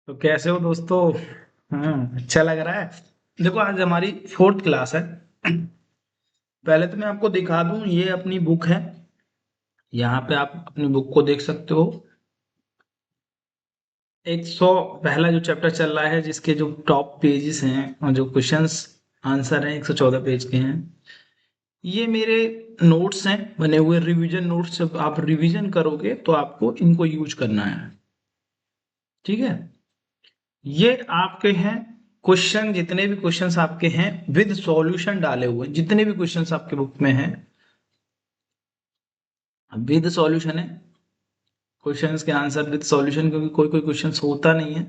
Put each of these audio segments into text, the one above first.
तो कैसे हो दोस्तों। अच्छा लग रहा है। देखो आज हमारी फोर्थ क्लास है। पहले तो मैं आपको दिखा दूं, ये अपनी बुक है। यहाँ पे आप अपनी बुक को देख सकते हो। 100 पहला जो चैप्टर चल रहा है, जिसके जो टॉप पेजेस हैं और जो क्वेश्चंस आंसर हैं 114 पेज के हैं। ये मेरे नोट्स हैं, बने हुए रिवीजन नोट्स। जब आप रिवीजन करोगे तो आपको इनको यूज करना है। ठीक है। ये आपके हैं क्वेश्चन, जितने भी क्वेश्चंस आपके हैं विद सॉल्यूशन डाले हुए, जितने भी क्वेश्चंस आपके बुक में हैं विद सॉल्यूशन है। क्वेश्चंस के आंसर विद सॉल्यूशन, क्योंकि कोई कोई क्वेश्चंस होता नहीं है।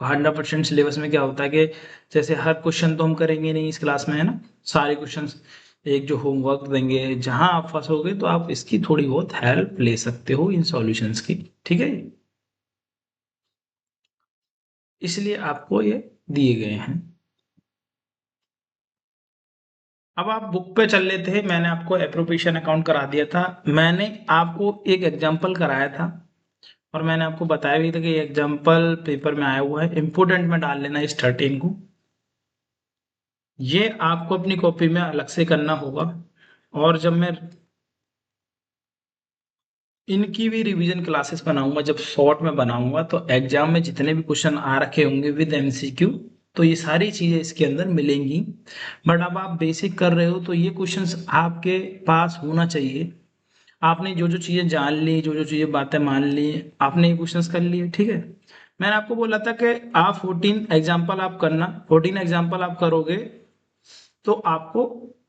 100% सिलेबस में क्या होता है कि जैसे हर क्वेश्चन तो हम करेंगे नहीं इस क्लास में, है ना। सारे क्वेश्चंस एक जो होमवर्क देंगे, जहां आप फंसोगे तो आप इसकी थोड़ी बहुत हेल्प ले सकते हो इन सॉल्यूशंस की। ठीक है। इसलिए आपको ये दिए गए हैं। अब आप बुक पे चल लेते हैं। मैंने आपको एप्रोप्रिएशन अकाउंट करा दिया था। मैंने आपको एक एग्जांपल कराया था और मैंने आपको बताया भी था कि एग्जांपल पेपर में आया हुआ है, इंपोर्टेंट में डाल लेना इस 13 को। ये आपको अपनी कॉपी में अलग से करना होगा। और जब मैं इनकी भी रिवीजन क्लासेस बनाऊंगा, जब शॉर्ट में बनाऊंगा, तो एग्जाम में जितने भी क्वेश्चन आ रखे होंगे विद एमसीक्यू, तो ये सारी चीजें इसके अंदर मिलेंगी। बट अब आप बेसिक कर रहे हो तो ये क्वेश्चंस आपके पास होना चाहिए। आपने जो जो चीजें जान ली, जो जो चीजें बातें मान ली, आपने ये क्वेश्चंस कर लिए। ठीक है। मैंने आपको बोला था कि आप 14 एग्जाम्पल आप करना, 14 एग्जाम्पल आप करोगे तो आपको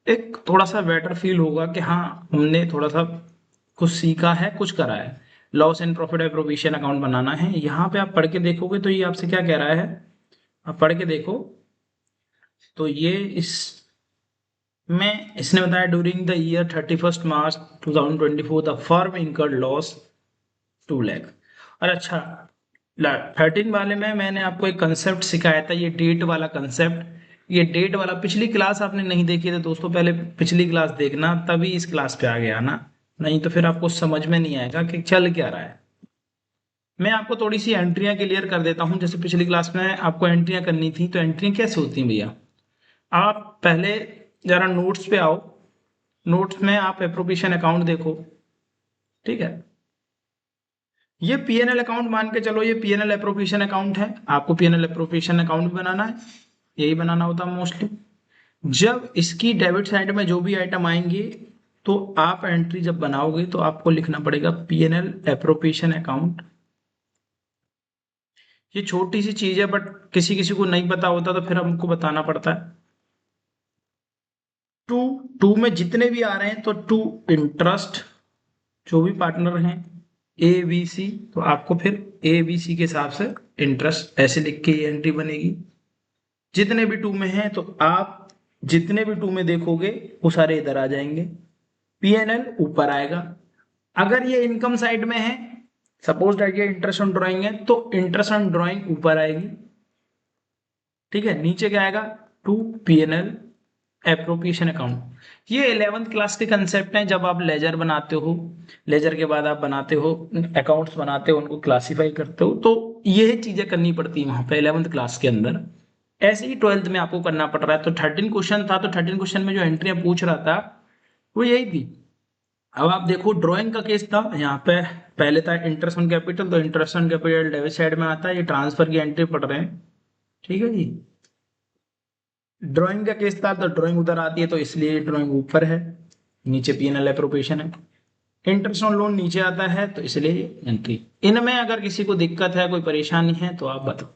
एक थोड़ा सा बेटर फील होगा कि हाँ, हमने थोड़ा सा कुछ सीखा है, कुछ करा है। Loss and profit and provision account बनाना है। यहाँ पे आप पढ़ के देखोगे तो ये आपसे क्या कह रहा है, आप पढ़ के देखो। तो ये इस में इसने बताया, during the year 31 March 2024 the firm incurred loss 2 lakh. और अच्छा, 13 वाले में मैंने आपको एक कंसेप्ट सिखाया था, ये डेट वाला कंसेप्ट। ये डेट वाला पिछली क्लास आपने नहीं देखी तो दोस्तों पहले पिछली क्लास देखना, तभी इस क्लास पे आ गया ना। नहीं तो फिर आपको समझ में नहीं आएगा कि चल क्या रहा है। मैं आपको थोड़ी सी एंट्रियां क्लियर कर देता हूं। जैसे पिछली क्लास में आपको एंट्रियां करनी थी, तो एंट्रियां कैसे होती हैं भैया। आप पहले जरा नोट्स पे आओ। नोट्स में आप एप्रोप्रिएशन अकाउंट देखो। ठीक है। ये पीएनएल अकाउंट मान के चलो, ये पीएनएल एप्रोप्रिएशन अकाउंट है। आपको पीएनएल एप्रोप्रिएशन अकाउंट भी बनाना है, यही बनाना होता है मोस्टली। जब इसकी डेबिट साइड में जो भी आइटम आएंगे, तो आप एंट्री जब बनाओगे तो आपको लिखना पड़ेगा पीएनएल एप्रोप्रिएशन अकाउंट। ये छोटी सी चीज है, बट किसी किसी को नहीं पता होता तो फिर हमको बताना पड़ता है। टू टू में जितने भी आ रहे हैं, तो टू इंटरेस्ट, जो भी पार्टनर हैं ए बी सी, तो आपको फिर ए बी सी के हिसाब से इंटरेस्ट ऐसे लिख के ये एंट्री बनेगी। जितने भी टू में हैं तो आप जितने भी टू में देखोगे वो सारे इधर आ जाएंगे। पीएनएल ऊपर आएगा। अगर ये इनकम साइड में है, सपोज दैट ये इंटरेस्ट ऑन ड्राइंग है, तो इंटरेस्ट ऑन ड्राइंग ऊपर आएगी। ठीक है। नीचे क्या आएगा, टू पीएनएल एप्रोप्रिएशन अकाउंट। ये 11th क्लास के कंसेप्ट हैं। जब आप लेजर बनाते हो, लेजर के बाद आप बनाते हो अकाउंट्स, बनाते हो उनको क्लासिफाई करते हो, तो ये चीजें करनी पड़ती है वहां पे 11th क्लास के अंदर। ऐसे ही 12th में आपको करना पड़ रहा है। तो 13 क्वेश्चन था, तो 13 क्वेश्चन में जो एंट्रियां पूछ रहा था वो यही थी। अब आप देखो, ड्राइंग का केस था यहाँ पे। पहले था इंटरेस्ट ऑन कैपिटल, तो interest on capital debit side में आता है, ये ट्रांसफर की एंट्री पढ़ रहे हैं। ठीक है जी। ड्राइंग का केस था तो ड्राइंग उधर आती है, तो इसलिए ड्राइंग ऊपर है, नीचे पीएनएल एप्रोप्रिएशन है। इंटरेस्ट ऑन लोन नीचे आता है, तो इसलिए एंट्री। इनमें अगर किसी को दिक्कत है, कोई परेशानी है, तो आप बताओ।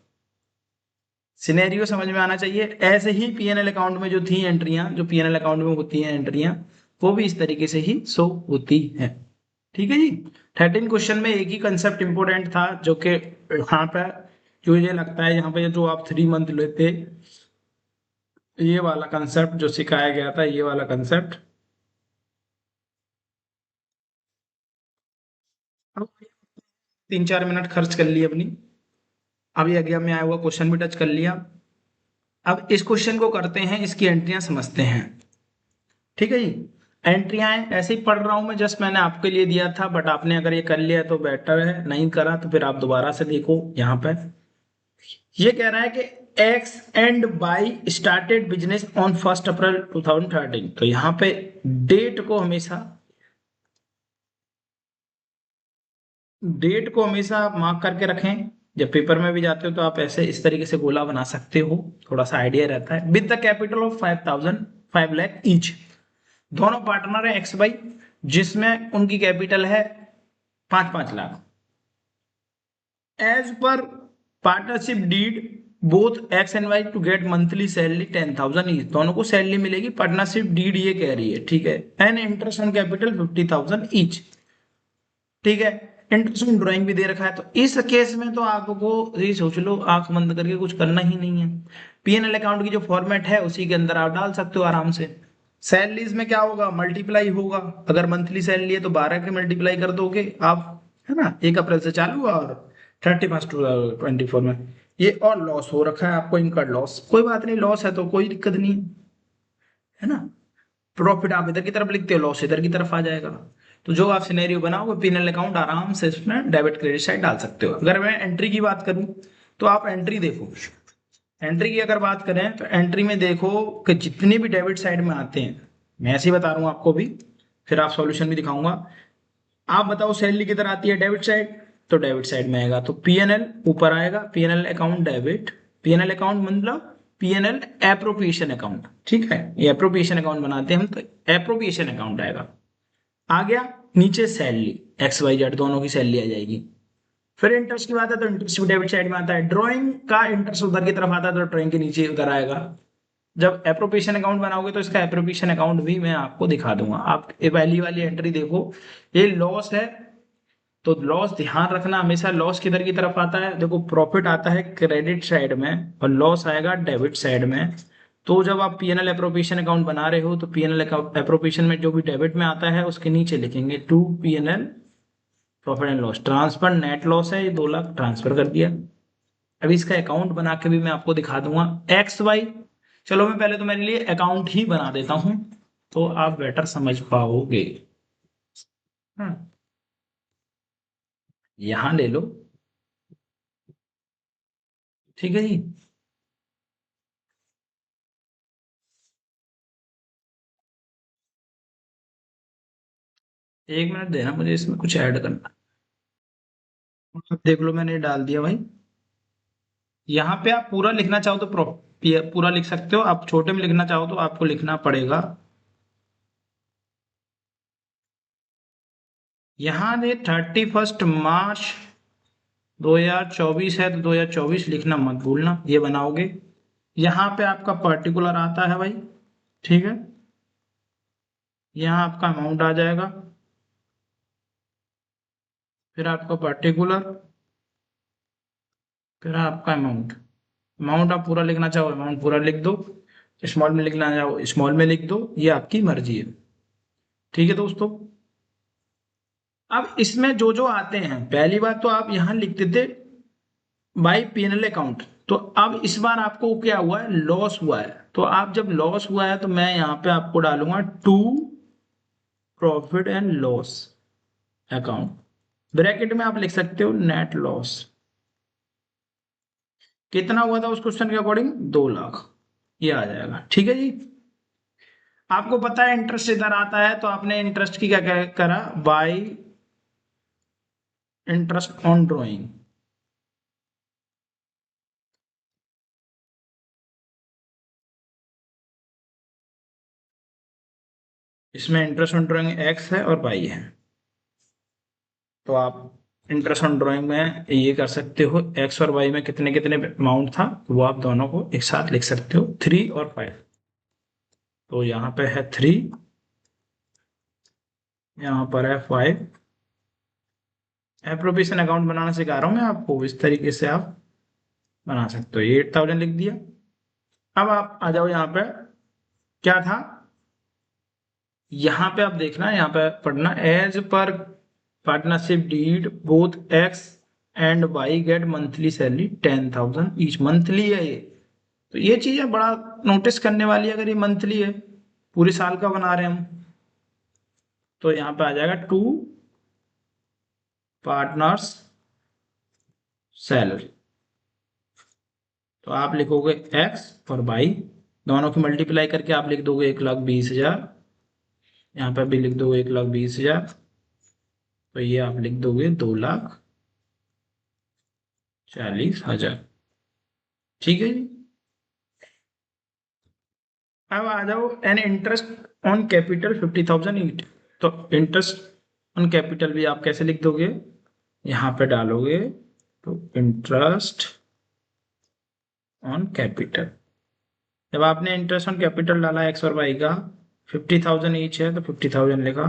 सिनेरियो समझ में आना चाहिए। ऐसे ही पीएनएल अकाउंट में जो थी एंट्रियां, जो पीएनएल अकाउंट में होती हैं एंट्रियां, वो भी इस तरीके से ही शो होती है। ठीक है जी। 13 क्वेश्चन में एक ही कंसेप्ट इंपोर्टेंट था, जो कि यहाँ पे जो मुझे लगता है, यहाँ पे जो आप 3 मंथ लेते, ये वाला कंसेप्ट जो सिखाया गया था, ये वाला कंसेप्ट। 3-4 मिनट खर्च कर लिए अपनी। अभी एग्जाम में आया हुआ क्वेश्चन भी टच कर लिया। अब इस क्वेश्चन को करते हैं, इसकी एंट्रियां समझते हैं। ठीक है जी। एंट्रियां ऐसे ही पढ़ रहा हूं मैं, जस्ट मैंने आपके लिए दिया था, बट आपने अगर ये कर लिया तो बेटर है, नहीं करा तो फिर आप दोबारा से देखो यहाँ पे। ये कह रहा है कि X and Y started business on 1 April 2013। तो यहाँ पे डेट को हमेशा आप मार्क करके रखें। जब पेपर में भी जाते हो तो आप ऐसे इस तरीके से गोला बना सकते हो, थोड़ा सा आइडिया रहता है। With the capital of 5 lakh each. दोनों पार्टनर है एक्स वाई, जिसमें उनकी कैपिटल है 5-5 lakh. As per partnership deed both X and Y to get monthly salary 10,000 each. दोनों को सैलरी मिलेगी, पार्टनरशिप डीड ये कह रही है, ठीक है। And interest on capital 50,000 each, ठीक है। इंटरेस्ट ऑन ड्राइंग भी दे रखा है। तो इस केस में तो आपको ये सोच लो, आंख बंद करके कुछ करना ही नहीं है। पीएनएल अकाउंट की जो फॉर्मेट है उसी के अंदर आप डाल सकते हो आराम से। सैलरीज में क्या होगा, मल्टीप्लाई होगा। अगर मंथली सैलरी है तो 12 के मल्टीप्लाई कर दोगे आप, है ना। 1 अप्रैल से चालू हुआ और 31 24 में ये। और लॉस हो रखा है आपको, इनका लॉस, कोई बात नहीं, लॉस है तो कोई दिक्कत नहीं है ना। प्रॉफिट आप इधर की तरफ लिखते हो, लॉस इधर की तरफ आ जाएगा। तो जो आप सिनेरियो बनाओगे पीएनएल अकाउंट आराम से इसमें डेबिट क्रेडिट साइड डाल सकते हो। अगर मैं एंट्री की बात करूं तो आप एंट्री देखो। एंट्री की अगर बात करें तो एंट्री में देखो कि जितने भी डेबिट साइड में आते हैं, मैं ऐसे ही बता रहा हूं आपको भी, फिर आप सॉल्यूशन भी दिखाऊंगा। आप बताओ सैलरी किधर आती है, डेबिट साइड। तो डेबिट साइड में आएगा तो पीएनएल ऊपर आएगा, PNL account debit. PNL account मतलब पीएनएल एप्रोप्रिएशन अकाउंट, ठीक है। ये एप्रोप्रिएशन अकाउंट बनाते हैं हम, तो एप्रोप्रिएशन अकाउंट आएगा। आ गया नीचे सैलरी, एक्स वाई जेड दोनों की सैलरी आ जाएगी। फिर इंटरेस्ट की बात है तो इंटरेस्ट भी डेबिट साइड में आता है। ड्राइंग का इंटरेस्ट उधर की तरफ आता है तो ड्राइंग के नीचे उधर आएगा। जब एप्रोप्रिएशन अकाउंट बनाओगे तो इसका एप्रोप्रिएशन अकाउंट भी मैं आपको दिखा दूंगा। आप ये पहली वाली एंट्री देखो, ये लॉस है। तो लॉस ध्यान रखना हमेशा, लॉस किधर की तरफ आता है, देखो प्रॉफिट आता है क्रेडिट साइड में और लॉस आएगा डेबिट साइड में। तो जब आप पीएनएल एप्रोप्रिएशन अकाउंट बना रहे हो तो पीएनएल एप्रोप्रिएशन में जो भी डेबिट में आता है उसके नीचे लिखेंगे to PNL profit and loss transfer. Net loss है, ये 2 लाख ट्रांसफर कर दिया। अभी इसका अकाउंट बना के भी मैं आपको दिखा दूंगा एक्स वाई। चलो मैं पहले तो मेरे लिए अकाउंट ही बना देता हूं, तो आप बेटर समझ पाओगे। हाँ, यहां ले लो, ठीक है जी। 1 मिनट देना मुझे, इसमें कुछ ऐड करना। अब देख लो मैंने डाल दिया भाई। यहाँ पे आप पूरा लिखना चाहो तो पूरा लिख सकते हो, आप छोटे में लिखना चाहो तो आपको लिखना पड़ेगा। यहाँ ने 31 मार्च 2024 है तो 2024 लिखना मत भूलना, ये बनाओगे। यहाँ पे आपका पर्टिकुलर आता है भाई, ठीक है। यहाँ आपका अमाउंट आ जाएगा, फिर आपका पर्टिकुलर, फिर आपका अमाउंट। अमाउंट आप पूरा लिखना चाहो अमाउंट पूरा लिख दो, स्मॉल में लिखना चाहो स्मॉल में लिख दो, ये आपकी मर्जी है, ठीक है दोस्तों। अब इसमें जो जो आते हैं, पहली बात तो आप यहाँ लिखते थे बाई पीएनएल अकाउंट। तो अब इस बार आपको क्या हुआ है, लॉस हुआ है। तो आप जब लॉस हुआ है तो मैं यहाँ पे आपको डालूंगा to profit and loss account. Bracket में आप लिख सकते हो नेट लॉस। कितना हुआ था उस क्वेश्चन के अकॉर्डिंग, 2 लाख। ये आ जाएगा, ठीक है जी। आपको पता है इंटरेस्ट इधर आता है तो आपने इंटरेस्ट की क्या करा, बाई इंटरेस्ट ऑन ड्रॉइंग। इसमें इंटरेस्ट ऑन ड्रॉइंग एक्स है और वाई है। तो आप इंटरेस्ट ऑन ड्राइंग में ये कर सकते हो, एक्स और वाई में कितने कितने अमाउंट था वो आप दोनों को एक साथ लिख सकते हो, 3 और 5। तो यहाँ पे है 3, यहाँ पर है 5। एप्रोप्रिएशन अकाउंट बनाना सिखा रहा हूँ मैं आपको, इस तरीके से आप बना सकते हो। ये 8,000 लिख दिया। अब आप आ जाओ यहाँ पे, क्या था यहाँ पे, आप देखना यहाँ पे पढ़ना, as per partnership deed both X and Y get monthly salary 10,000 each. Monthly है ये, तो ये चीजें बड़ा नोटिस करने वाली है। अगर ये मंथली है, पूरे साल का बना रहे हैं हम, तो यहाँ पे आ जाएगा टू पार्टनर्स सैलरी। तो आप लिखोगे x और y, दोनों की मल्टीप्लाई करके आप लिख दोगे 1,20,000, यहाँ पर भी लिख दोगे 1,20,000, तो ये आप लिख दोगे 2,40,000। ठीक है जी। अब आ जाओ एन इंटरेस्ट ऑन कैपिटल 50,000 ईट। तो इंटरेस्ट ऑन कैपिटल भी आप कैसे लिख दोगे, यहाँ पे डालोगे तो इंटरेस्ट ऑन कैपिटल। जब आपने इंटरेस्ट ऑन कैपिटल डाला एक्स और वाई का, 50,000 ईच है तो 50,000 लिखा।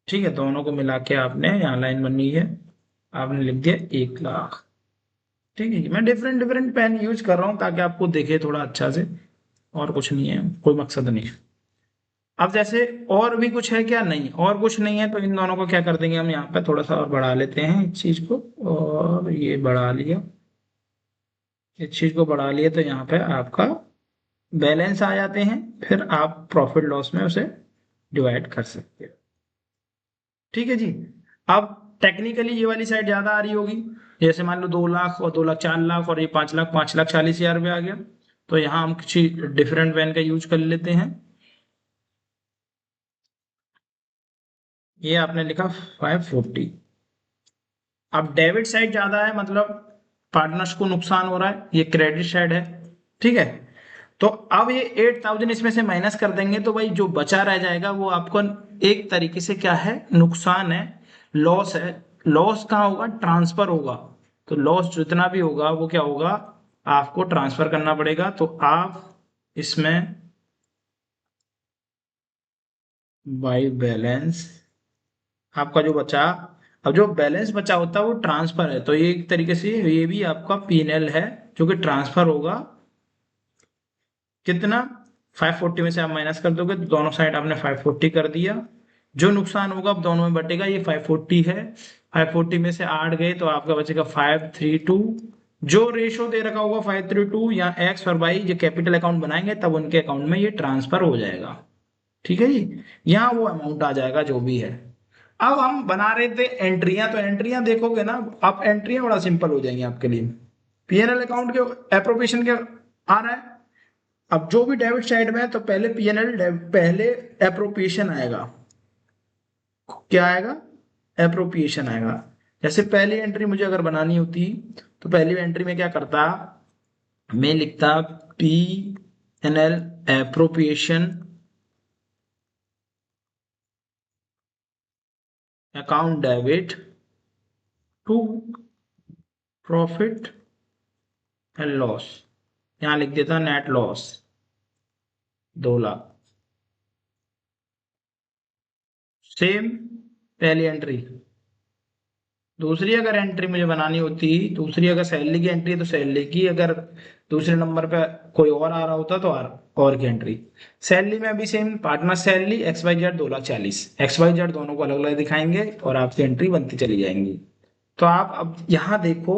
ठीक है, दोनों को मिला के आपने यहाँ लाइन बनी है, आपने लिख दिया 1,00,000। ठीक है, मैं डिफरेंट डिफरेंट पेन यूज कर रहा हूँ ताकि आपको दिखे थोड़ा अच्छा से, और कुछ नहीं है, कोई मकसद नहीं है। अब जैसे और भी कुछ है क्या, नहीं और कुछ नहीं है, तो इन दोनों को क्या कर देंगे हम, यहाँ पे थोड़ा सा और बढ़ा लेते हैं इस चीज को, और ये बढ़ा लिया, इस चीज को बढ़ा लिया, तो यहाँ पे आपका बैलेंस आ जाते हैं, फिर आप प्रॉफिट लॉस में उसे डिवाइड कर सकते हो। ठीक है जी। अब टेक्निकली ये वाली साइड ज्यादा आ रही होगी, जैसे मान लो 2,00,000 और 2,00,000 4,00,000 और ये 5,00,000 5,40,000 रुपये आ गया, तो यहाँ हम किसी डिफरेंट पेन का यूज कर लेते हैं। ये आपने लिखा 540। अब डेबिट साइड ज्यादा है, मतलब पार्टनर्स को नुकसान हो रहा है, ये क्रेडिट साइड है। ठीक है, तो अब ये 8,000 इसमें से माइनस कर देंगे, तो भाई जो बचा रह जाएगा वो आपको एक तरीके से क्या है, नुकसान है, लॉस है। लॉस कहाँ होगा, ट्रांसफर होगा। तो लॉस जितना भी होगा वो क्या होगा, आपको ट्रांसफर करना पड़ेगा। तो आप इसमें बाई बैलेंस आपका जो बचा, अब जो बैलेंस बचा होता है वो ट्रांसफर है, तो ये एक तरीके से ये भी आपका पीएनएल है जो कि ट्रांसफर होगा। कितना, 540 में से आप माइनस कर दोगे तो दोनों साइड आपने 540 कर दिया। जो नुकसान होगा अब दोनों में बटेगा, ये 540 है, 540 में से 8 गए तो आपका बचेगा 532। जो रेशो दे रखा होगा 532, या एक्स और वाई जो कैपिटल अकाउंट बनाएंगे तब उनके अकाउंट में ये ट्रांसफर हो जाएगा। ठीक है जी, यहाँ वो अमाउंट आ जाएगा जो भी है। अब हम बना रहे थे एंट्रियां, तो एंट्रियां देखोगे ना, अब एंट्रियां बड़ा सिंपल हो जाएंगी आपके लिए। पीएनएल अकाउंट के एप्रोप्रिएशन के आ रहा है, अब जो भी डेबिट साइड में है तो पहले पीएनएल, पहले एप्रोप्रिएशन आएगा। क्या आएगा, एप्रोप्रिएशन आएगा। जैसे पहली एंट्री मुझे अगर बनानी होती, तो पहली एंट्री में क्या करता, मैं लिखता P N L appropriation account debit to profit and loss. यहां लिख देता नेट लॉस 2,00,000। सेम पहली एंट्री। दूसरी अगर एंट्री मुझे बनानी होती, दूसरी अगर सैलरी की एंट्री है तो सैलरी की, अगर दूसरे नंबर पे कोई और आ रहा होता तो और की एंट्री। सैलरी में अभी same partner salary XYZ 2,40,000, XYZ दोनों को अलग अलग दिखाएंगे और आपकी एंट्री बनती चली जाएंगी। तो आप अब यहाँ देखो,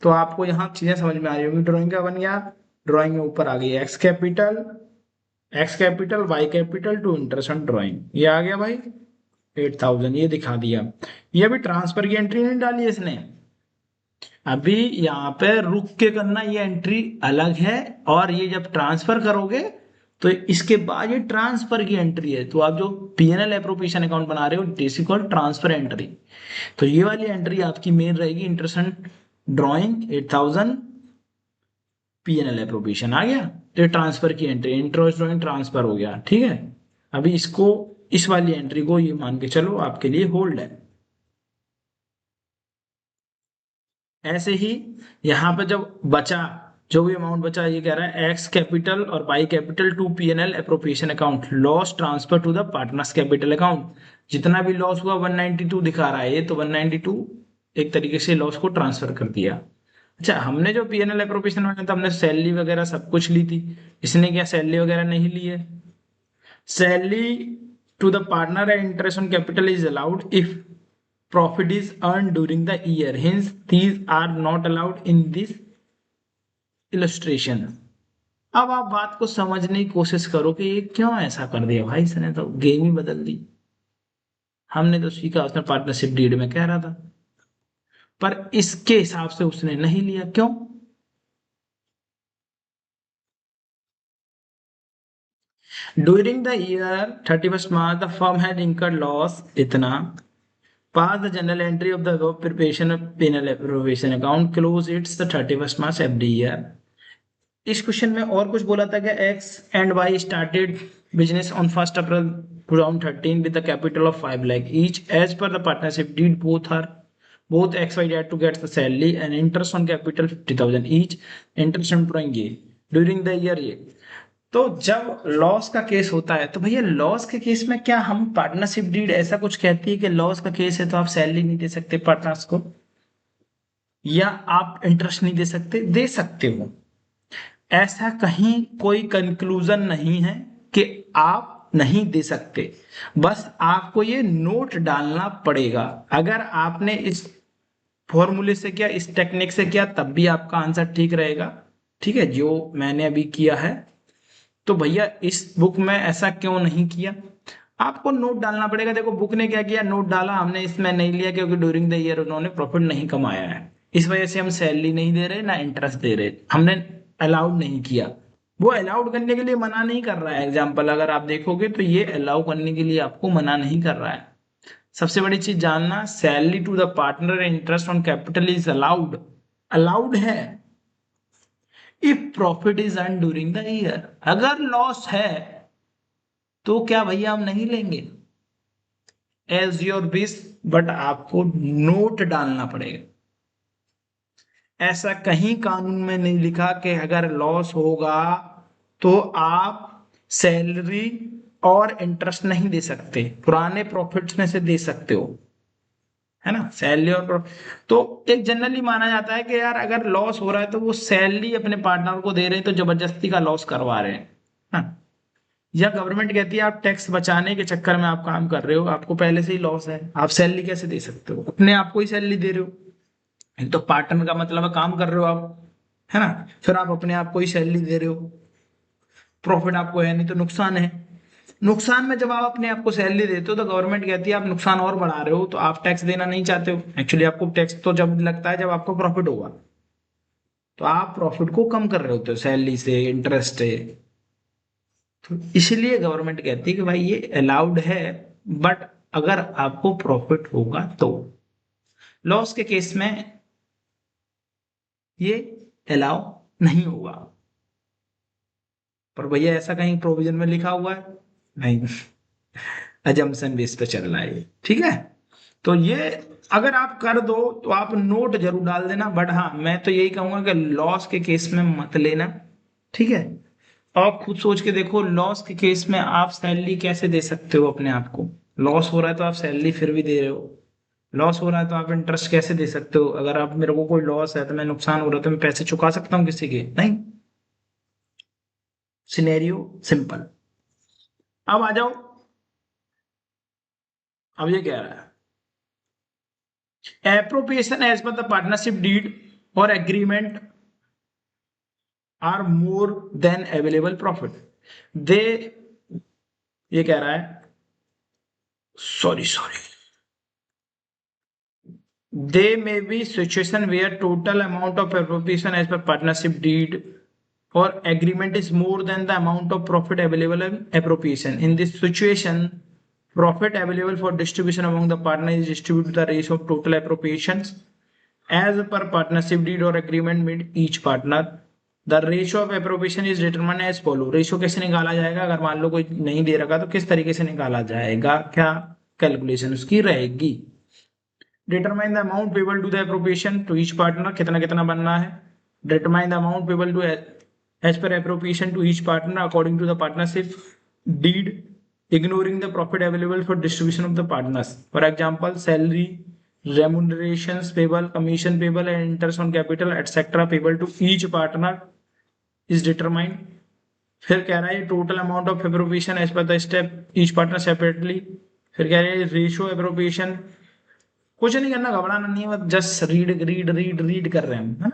तो आपको यहाँ चीजें समझ में आ रही होंगी। ड्राइंग का बन गया, ड्राइंग में ऊपर आ गई X capital Y capital to interest on drawing, ये आ गया भाई 8,000, ये दिखा दिया। ये अभी ट्रांसफर की एंट्री नहीं डाली है इसने, अभी यहाँ पे रुक के करना, ये एंट्री अलग है। और ये जब ट्रांसफर करोगे तो इसके बाद ये ट्रांसफर की एंट्री है। तो आप जो पीएनएल एप्रोप्रिएशन अकाउंट बना रहे हो this is called transfer entry. तो ये वाली एंट्री आपकी मेन रहेगी, इंटरेस्ट ड्रॉइंग 8,000, पीएनएल एप्रोप्रिएशन आ गया, तो ट्रांसफर की एंट्री, इंटरेस्ट ड्रॉइंग ट्रांसफर हो गया। ठीक है, अभी इसको, इस वाली एंट्री को ये मान के चलो आपके लिए होल्ड है। ऐसे ही यहाँ पे जब बचा, जो भी अमाउंट बचा, ये कह रहा है एक्स कैपिटल और Y capital to PNL appropriation account loss transfer to the partners capital account. जितना भी लॉस हुआ 192 दिखा रहा है ये, तो 192 एक तरीके से लॉस को ट्रांसफर कर दिया। अच्छा, हमने जो पीएनएल एप्रोप्रिएशन में था हमने सैलरी वगैरह सब कुछ ली थी, इसने क्या सैलरी वगैरह नहीं ली है। Salary to the partner and interest on capital is allowed if profit is earned during the year, hence these are not allowed in this illustration। अब आप बात को समझने की कोशिश करो कि ये क्यों ऐसा कर दिया भाई, इसने तो गेम ही बदल दी। हमने तो सीखा उसने पार्टनरशिप डीड में कह रहा था, पर इसके हिसाब से उसने नहीं लिया, क्यों, during the year 31 March the firm had incurred loss इतना, pass the journal entry of the above preparation of penal appropriation account, close its the 31 March every year. इस क्वेश्चन में और कुछ बोला था कि X and Y started business on 1 April 2013 with a capital of 5 lakh each. As per the partnership deed, both XY had to get the salary and interest on capital 50,000 each. Interest employing ये during the year ये. तो जब loss का case होता है तो भैया loss के केस में क्या हम पार्टनरशिप डीड ऐसा कुछ कहती है कि लॉस का केस है तो आप सैलरी नहीं दे सकते पार्टनर्स को, या आप इंटरेस्ट नहीं दे सकते? दे सकते हो। ऐसा कहीं कोई कंक्लूजन नहीं है कि आप नहीं दे सकते, बस आपको ये नोट डालना पड़ेगा। अगर आपने इस फॉर्मूले से किया, इस टेक्निक से किया, तब भी आपका आंसर ठीक रहेगा। ठीक है, जो मैंने अभी किया है। तो भैया इस बुक में ऐसा क्यों नहीं किया? आपको नोट डालना पड़ेगा। देखो बुक ने क्या किया, नोट डाला, हमने इसमें नहीं लिया क्योंकि ड्यूरिंग द ईयर उन्होंने प्रॉफिट नहीं कमाया है, इस वजह से हम सैलरी नहीं दे रहे ना इंटरेस्ट दे रहे, हमने अलाउड नहीं किया। वो अलाउड करने के लिए मना नहीं कर रहा है। एग्जाम्पल अगर आप देखोगे तो ये अलाउ करने के लिए आपको मना नहीं कर रहा है। सबसे बड़ी चीज जानना, salary to the partner interest on capital is allowed, allowed है if profit is earn during the year. अगर लॉस है तो क्या भैया हम नहीं लेंगे? एज योर विश, बट आपको नोट डालना पड़ेगा। ऐसा कहीं कानून में नहीं लिखा कि अगर लॉस होगा तो आप सैलरी और इंटरेस्ट नहीं दे सकते, पुराने प्रॉफिट्स में से दे सकते हो, है ना, सैलरी और तो एक जनरली माना जाता है कि यार अगर लॉस हो रहा है तो वो सैलरी अपने पार्टनर को दे रहे हैं तो जबरदस्ती का लॉस करवा रहे हैं ना। या गवर्नमेंट कहती है आप टैक्स बचाने के चक्कर में आप काम कर रहे हो, आपको पहले से ही लॉस है, आप सैलरी कैसे दे सकते हो? अपने आप को ही सैलरी दे रहे हो। एक तो पार्टनर का मतलब है काम कर रहे हो आप, है ना, फिर आप अपने आप को ही सैलरी दे रहे हो, प्रॉफिट आपको है नहीं तो नुकसान है। नुकसान में जब आप अपने आप को सैलरी देते हो तो गवर्नमेंट कहती है आप नुकसान और बढ़ा रहे हो, तो आप टैक्स देना नहीं चाहते हो। एक्चुअली आपको टैक्स तो जब लगता है जब आपको प्रॉफिट होगा, तो आप प्रॉफिट को कम कर रहे होते हो सैलरी से, इंटरेस्ट से। तो इसलिए गवर्नमेंट कहती है कि भाई ये अलाउड है, बट अगर आपको प्रॉफिट होगा तो। लॉस के केस में ये अलाउ नहीं होगा। पर भैया ऐसा कहीं प्रोविजन में लिखा हुआ है? नहीं, अजम्पशन बेस पे चल रहा है ये। ठीक है, तो ये अगर आप कर दो तो आप नोट जरूर डाल देना, बट हाँ मैं तो यही कहूंगा कि लॉस के केस में मत लेना। ठीक है, आप खुद सोच के देखो लॉस के केस में आप सैलरी कैसे दे सकते हो अपने आप को? लॉस हो रहा है तो आप सैलरी फिर भी दे रहे हो, लॉस हो रहा है तो आप इंटरेस्ट कैसे दे सकते हो? अगर आप मेरे को कोई लॉस है तो मैं नुकसान हो रहा है तो मैं पैसे चुका सकता हूँ किसी के? नहीं। Scenario simple. अब आ जाओ, अब ये कह रहा है appropriation as per the partnership deed और agreement are more than available profit. They, ये कह रहा है, sorry sorry, they may be situation where total amount of appropriation as per partnership deed or agreement is more than the amount of profit available in appropriation. In this situation, profit available for distribution among the partners is distributed to the ratio of total appropriations as per partnership deed or agreement made each partner. The ratio of appropriation is determined as follow. Ratio कैसे निकाला जाएगा? अगर मान लो कोई नहीं दे रखा तो किस तरीके से निकाला जाएगा, क्या कैलकुलेशन उसकी रहेगी? Determine the amount payable to the appropriation to each partner, कितना कितना बनना है। Determine the amount payable to as per appropriation to each partner according to the partnership deed, ignoring the profit available for distribution of the partners. For example, salary, remunerations payable, commission payable, and interest on capital, etc. payable to each partner is determined. फिर कह रहा है total amount of appropriation as per the step each partner separately. फिर कह रहे हैं ratio appropriation. कुछ नहीं करना, घबराना नहीं है, just read read read read कर रहे हैं, है ना।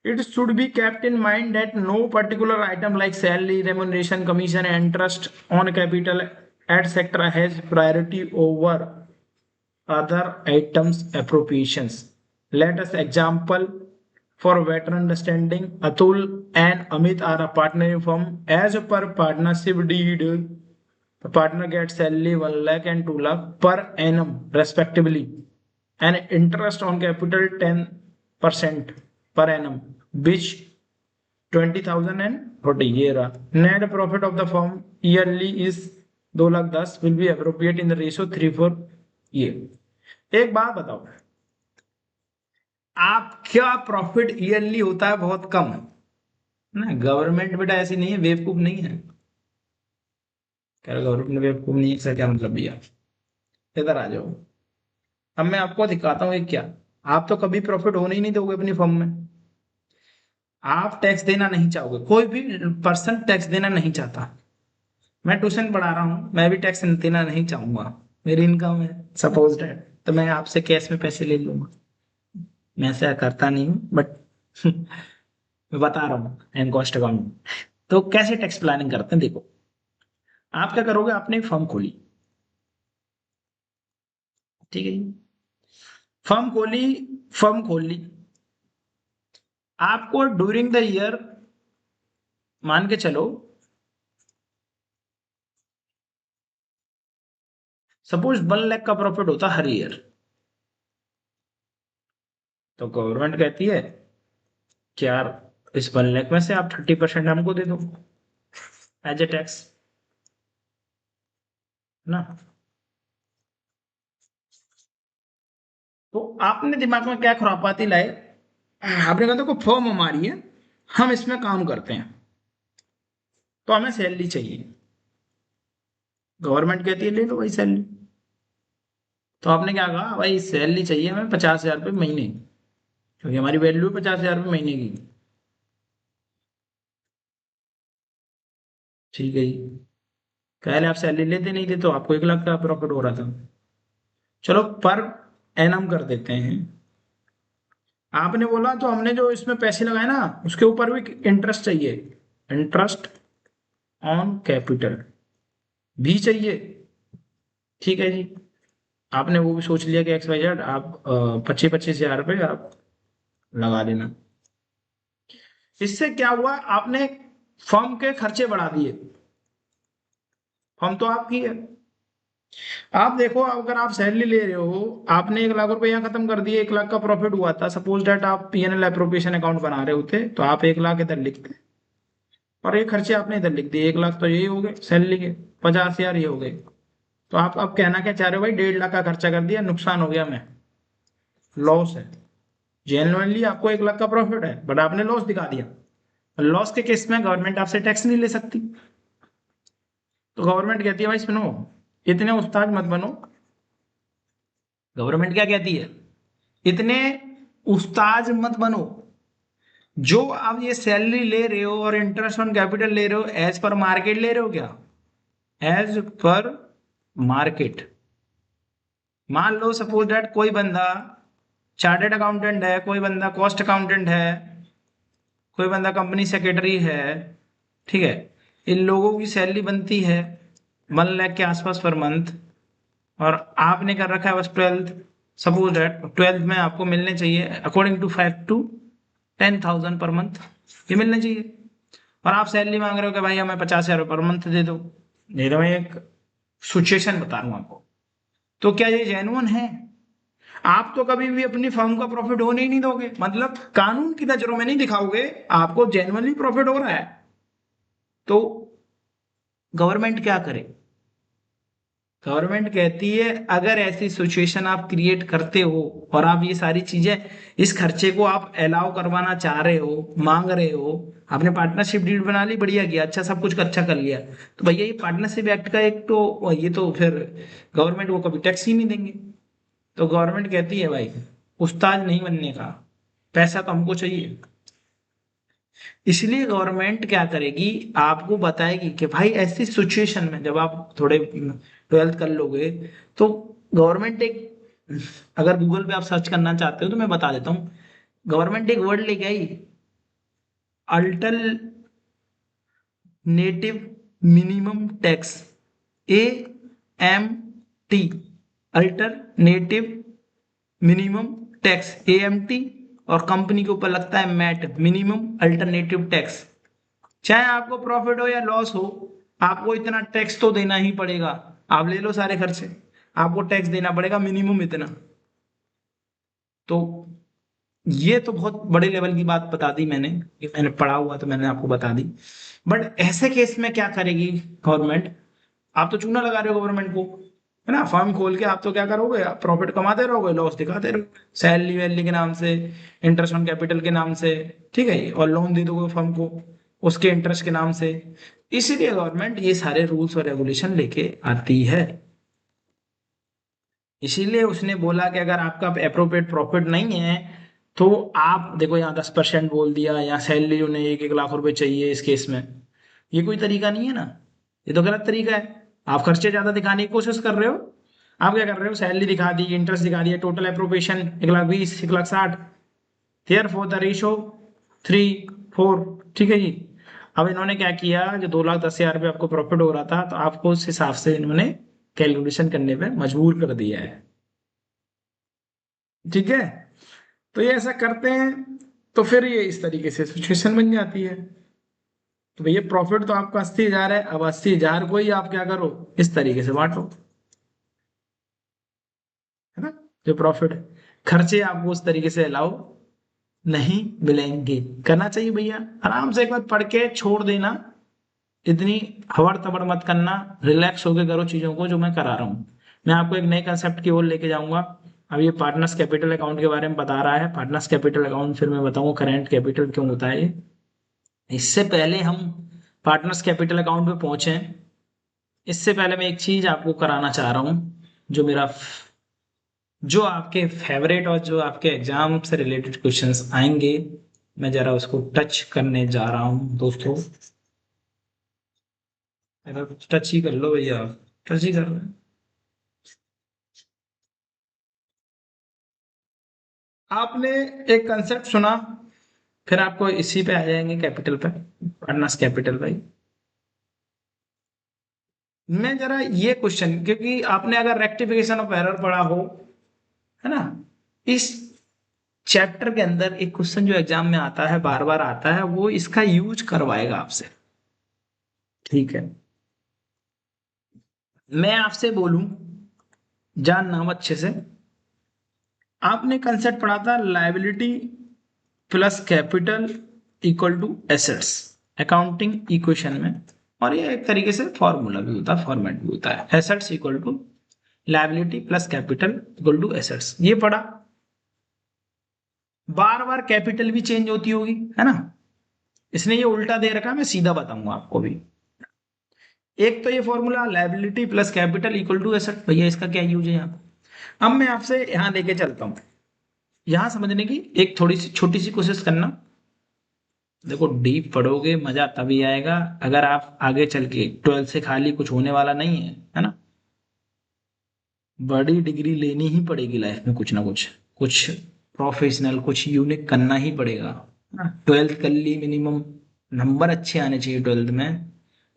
It should be kept in mind that no particular item like salary, remuneration, commission, and interest on capital, etc. has priority over other items appropriations. Let us example For better understanding, Atul and Amit are a partner firm. As per partnership deed, the partner gets salary 1 lakh and 2 lakh per annum, respectively, and interest on capital 10% per annum, which 20,000 and 40 year. Net profit of the firm yearly is 2 lakh 10 will be appropriate in the ratio 3 for ये। एक बात बताओ, आपका profit yearly होता है बहुत कम ना। Government बेटा ऐसी नहीं है, बेवकूफ नहीं है। कह रहे गवर्नमेंट बेवकूफ नहीं है, इसका क्या मतलब भैया? इधर आ जाओ, अब मैं आपको दिखाता हूँ एक क्या। आप तो कभी प्रॉफिट होने ही नहीं दोगे अपनी फर्म में। आप टैक्स देना नहीं चाहोगे, कोई भी पर्सन टैक्स देना नहीं चाहता। मैं ट्यूशन पढ़ा रहा हूँ, मैं भी टैक्स देना नहीं चाहूंगा। मेरी इनकम है सपोज दैट, तो मैं आपसे कैश में पैसे ले लूंगा। मैं ऐसा करता नहीं हूँ, बट मैं बता रहा हूँ एंड कॉस्ट अकाउंट। तो कैसे टैक्स प्लानिंग करते हैं, देखो। आप क्या करोगे, आपने एक फर्म खोली, ठीक है जी। फर्म खोली, फर्म खोल ली। आपको ड्यूरिंग द ईयर मान के चलो, सपोज 1 लाख का प्रॉफिट होता हर ईयर, तो गवर्नमेंट कहती है कि यार इस 1 लाख में से आप 30% हमको दे दो एज ए टैक्स, ना। तो आपने दिमाग में क्या खुरापाती लाए, आपने कहा देखो फर्म हमारी है, हम इसमें काम करते हैं, तो हमें सैलरी चाहिए। गवर्नमेंट कहती है ले लो भाई सैलरी। तो आपने क्या कहा, भाई सैलरी चाहिए हमें 50,000 रुपये महीने, क्योंकि हमारी वैल्यू 50,000 रुपये महीने की। ठीक है जी, पहले आप सैलरी लेते नहीं थे तो आपको 1 लाख का प्रॉफिट हो रहा था। चलो पर एनम कर देते हैं। आपने बोला तो हमने जो इसमें पैसे लगाए ना, उसके ऊपर भी इंटरेस्ट चाहिए, इंटरेस्ट ऑन कैपिटल भी चाहिए। ठीक है जी, आपने वो भी सोच लिया कि एक्स वाई जेड आप 25,000 रुपये आप लगा देना। इससे क्या हुआ, आपने फर्म के खर्चे बढ़ा दिए। फर्म तो आपकी है। आप देखो, अगर आप सैलरी ले रहे हो, आपने 1 लाख रुपए यहाँ खत्म कर दिए, 1 लाख का प्रॉफिट हुआ था, सपोज डेट आप पीएनएल एप्रोप्रिएशन अकाउंट बना रहे होते, तो आप 1 लाख इधर लिखते, और ये खर्चे आपने इधर लिख दिए। 1 लाख तो यही हो गए सैलरी के, 50,000 ये हो गए। तो आप अब कहना क्या चाह रहे हो भाई, 1.5 लाख का खर्चा कर दिया, नुकसान हो गया, मैं लॉस है। जेन्युइनली आपको 1 लाख का प्रॉफिट है, बट आपने लॉस दिखा दिया। लॉस के केस में गवर्नमेंट आपसे टैक्स नहीं ले सकती। तो गवर्नमेंट कहती है भाई सुनो, इतने उस्ताद मत बनो। गवर्नमेंट क्या कहती है, इतने उस्ताद मत बनो। जो आप ये सैलरी ले रहे हो और इंटरेस्ट ऑन कैपिटल ले रहे हो, एज पर मार्केट ले रहे हो क्या? As per market. मान लो सपोज दैट कोई बंदा चार्टेड अकाउंटेंट है, कोई बंदा कॉस्ट अकाउंटेंट है, कोई बंदा कंपनी सेक्रेटरी है, ठीक है। इन लोगों की सैलरी बनती है 1 लाख के आसपास पर मंथ, और आपने कर रखा है बस 12th। सपोज दैट 12th में आपको मिलने चाहिए according to 5 to 10,000 per month, ये मिलने चाहिए। और आप सैलरी मांग रहे हो कि भाई हमें 50,000 पर मंथ दे दो। नहीं तो मैं एक सिचुएशन बता रहा हूँ आपको, तो क्या ये जेन्युइन है? आप तो कभी भी अपनी फर्म का प्रॉफिट होने ही नहीं दोगे, मतलब कानून की नजरों में नहीं दिखाओगे आपको जेन्युइनली प्रॉफिट हो रहा है। तो गवर्नमेंट क्या करे? गवर्नमेंट कहती है अगर ऐसी सिचुएशन आप क्रिएट करते हो और आप ये सारी चीजें, इस खर्चे को आप अलाउ करवाना चाह रहे हो, मांग रहे हो, आपने पार्टनरशिप डीड बना ली, बढ़िया किया, अच्छा सब कुछ अच्छा कर लिया, तो भैया ये पार्टनरशिप एक्ट का एक तो ये तो फिर गवर्नमेंट को कभी टैक्स ही नहीं देंगे। तो गवर्नमेंट कहती है भाई उस्ताद नहीं बनने का, पैसा तो हमको चाहिए। इसलिए गवर्नमेंट क्या करेगी, आपको बताएगी कि भाई ऐसी सिचुएशन में जब आप थोड़े 12th कर लोगे, तो गवर्नमेंट एक, अगर गूगल पे आप सर्च करना चाहते हो तो मैं बता देता हूँ, गवर्नमेंट एक वर्ड लेके आई, alternative minimum tax, AMT, alternative minimum tax, AMT। और कंपनी के ऊपर लगता है मैट, मिनिमम अल्टरनेटिव टैक्स। चाहे आपको प्रॉफिट हो या लॉस हो, आपको इतना टैक्स तो देना ही पड़ेगा। आप ले लो सारे खर्चे, आपको टैक्स देना पड़ेगा मिनिमम इतना। तो ये तो बहुत बड़े लेवल की बात बता दी मैंने, कि मैंने पढ़ा हुआ तो मैंने आपको बता दी। बट ऐसे केस में क्या करेगी गवर्नमेंट? आप तो चूना लगा रहे हो गवर्नमेंट को, है ना। फर्म खोल के आप तो क्या करोगे, आप प्रॉफिट कमाते रहोगे, लॉस दिखाते रहोगे, सैलरी वैलरी के नाम से, इंटरेस्ट ऑन कैपिटल के नाम से, ठीक है, और लोन दे दोगे फर्म को उसके इंटरेस्ट के नाम से। इसीलिए गवर्नमेंट ये सारे रूल्स और रेगुलेशन लेके आती है। इसीलिए उसने बोला कि अगर आपका अप्रोप्रिएट प्रॉफिट नहीं है, तो आप देखो यहाँ 10% बोल दिया, यहाँ सैलरी उन्हें 1-1 लाख रुपए चाहिए इस केस में। ये कोई तरीका नहीं है ना, ये तो गलत तरीका है। आप खर्चे ज्यादा दिखाने की कोशिश कर रहे हो। आप क्या कर रहे हो, सैलरी दिखा दी, इंटरेस्ट दिखा दिया, total appropriation 1,20,000, 1,60,000। Here for the ratio 3:4, ठीक है जी। अब इन्होंने क्या किया, जो 2,10,000 रुपये आपको प्रॉफिट हो रहा था, तो आपको उस हिसाब से इन्होंने कैलकुलेशन करने पे मजबूर कर दिया है, ठीक है। तो ये ऐसा करते हैं, तो फिर ये इस तरीके से सिचुएशन बन जाती है। तो भैया प्रॉफिट तो आपका 80,000 है, अब 80,000 को ही आप क्या करो, इस तरीके से बांटो, है ना। जो प्रॉफिट है, खर्चे आपको उस तरीके से अलाउ नहीं मिलेंगे। करना चाहिए भैया, आराम से एक बार पढ़ के छोड़ देना, इतनी हवड़ तबड़ मत करना, रिलैक्स होके करो चीजों को जो मैं करा रहा हूँ। मैं आपको एक नए कंसेप्ट की ओर लेके जाऊंगा। अब ये पार्टनर्स कैपिटल अकाउंट के बारे में बता रहा है, पार्टनर्स कैपिटल अकाउंट, फिर मैं बताऊंगा करंट कैपिटल क्यों होता है ये। इससे पहले हम पार्टनर्स कैपिटल अकाउंट पे पहुंचे, इससे पहले मैं एक चीज आपको कराना चाह रहा हूँ, जो मेरा जो आपके फेवरेट और जो आपके एग्जाम से रिलेटेड क्वेश्चंस आएंगे, मैं जरा उसको टच करने जा रहा हूँ दोस्तों। टच ही कर लो भैया, टच ही कर लो। आपने एक कंसेप्ट सुना, फिर आपको इसी पे आ जाएंगे, कैपिटल पे, पार्टनर्स कैपिटल भाई। मैं जरा ये क्वेश्चन, क्योंकि आपने अगर रेक्टिफिकेशन ऑफ एरर पढ़ा हो, है ना, इस चैप्टर के अंदर एक क्वेश्चन जो एग्जाम में आता है, बार बार आता है, वो इसका यूज करवाएगा आपसे, ठीक है। मैं आपसे बोलूं, जानना हो अच्छे से। आपने कंसेप्ट पढ़ा था liability plus capital equal to assets, accounting equation में। और ये एक तरीके से फॉर्मूला भी होता है, फॉर्मेट भी होता है, assets equal to liability plus capital equal to assets, ये पढ़ा। बार बार कैपिटल भी चेंज होती होगी, है ना। इसने ये उल्टा दे रखा है, मैं सीधा बताऊंगा आपको भी। एक तो ये formula liability plus capital equal to asset, भैया इसका क्या यूज है यहाँ। अब मैं आपसे यहाँ लेके चलता हूँ, यहाँ समझने की एक थोड़ी सी छोटी सी कोशिश करना। देखो डीप पढ़ोगे मजा तभी आएगा, अगर आप आगे चल के 12th से खाली कुछ होने वाला नहीं है ना। बड़ी डिग्री लेनी ही पड़ेगी लाइफ में, कुछ ना कुछ, कुछ प्रोफेशनल, कुछ यूनिक करना ही पड़ेगा। 12th कर ली, मिनिमम नंबर अच्छे आने चाहिए 12th में।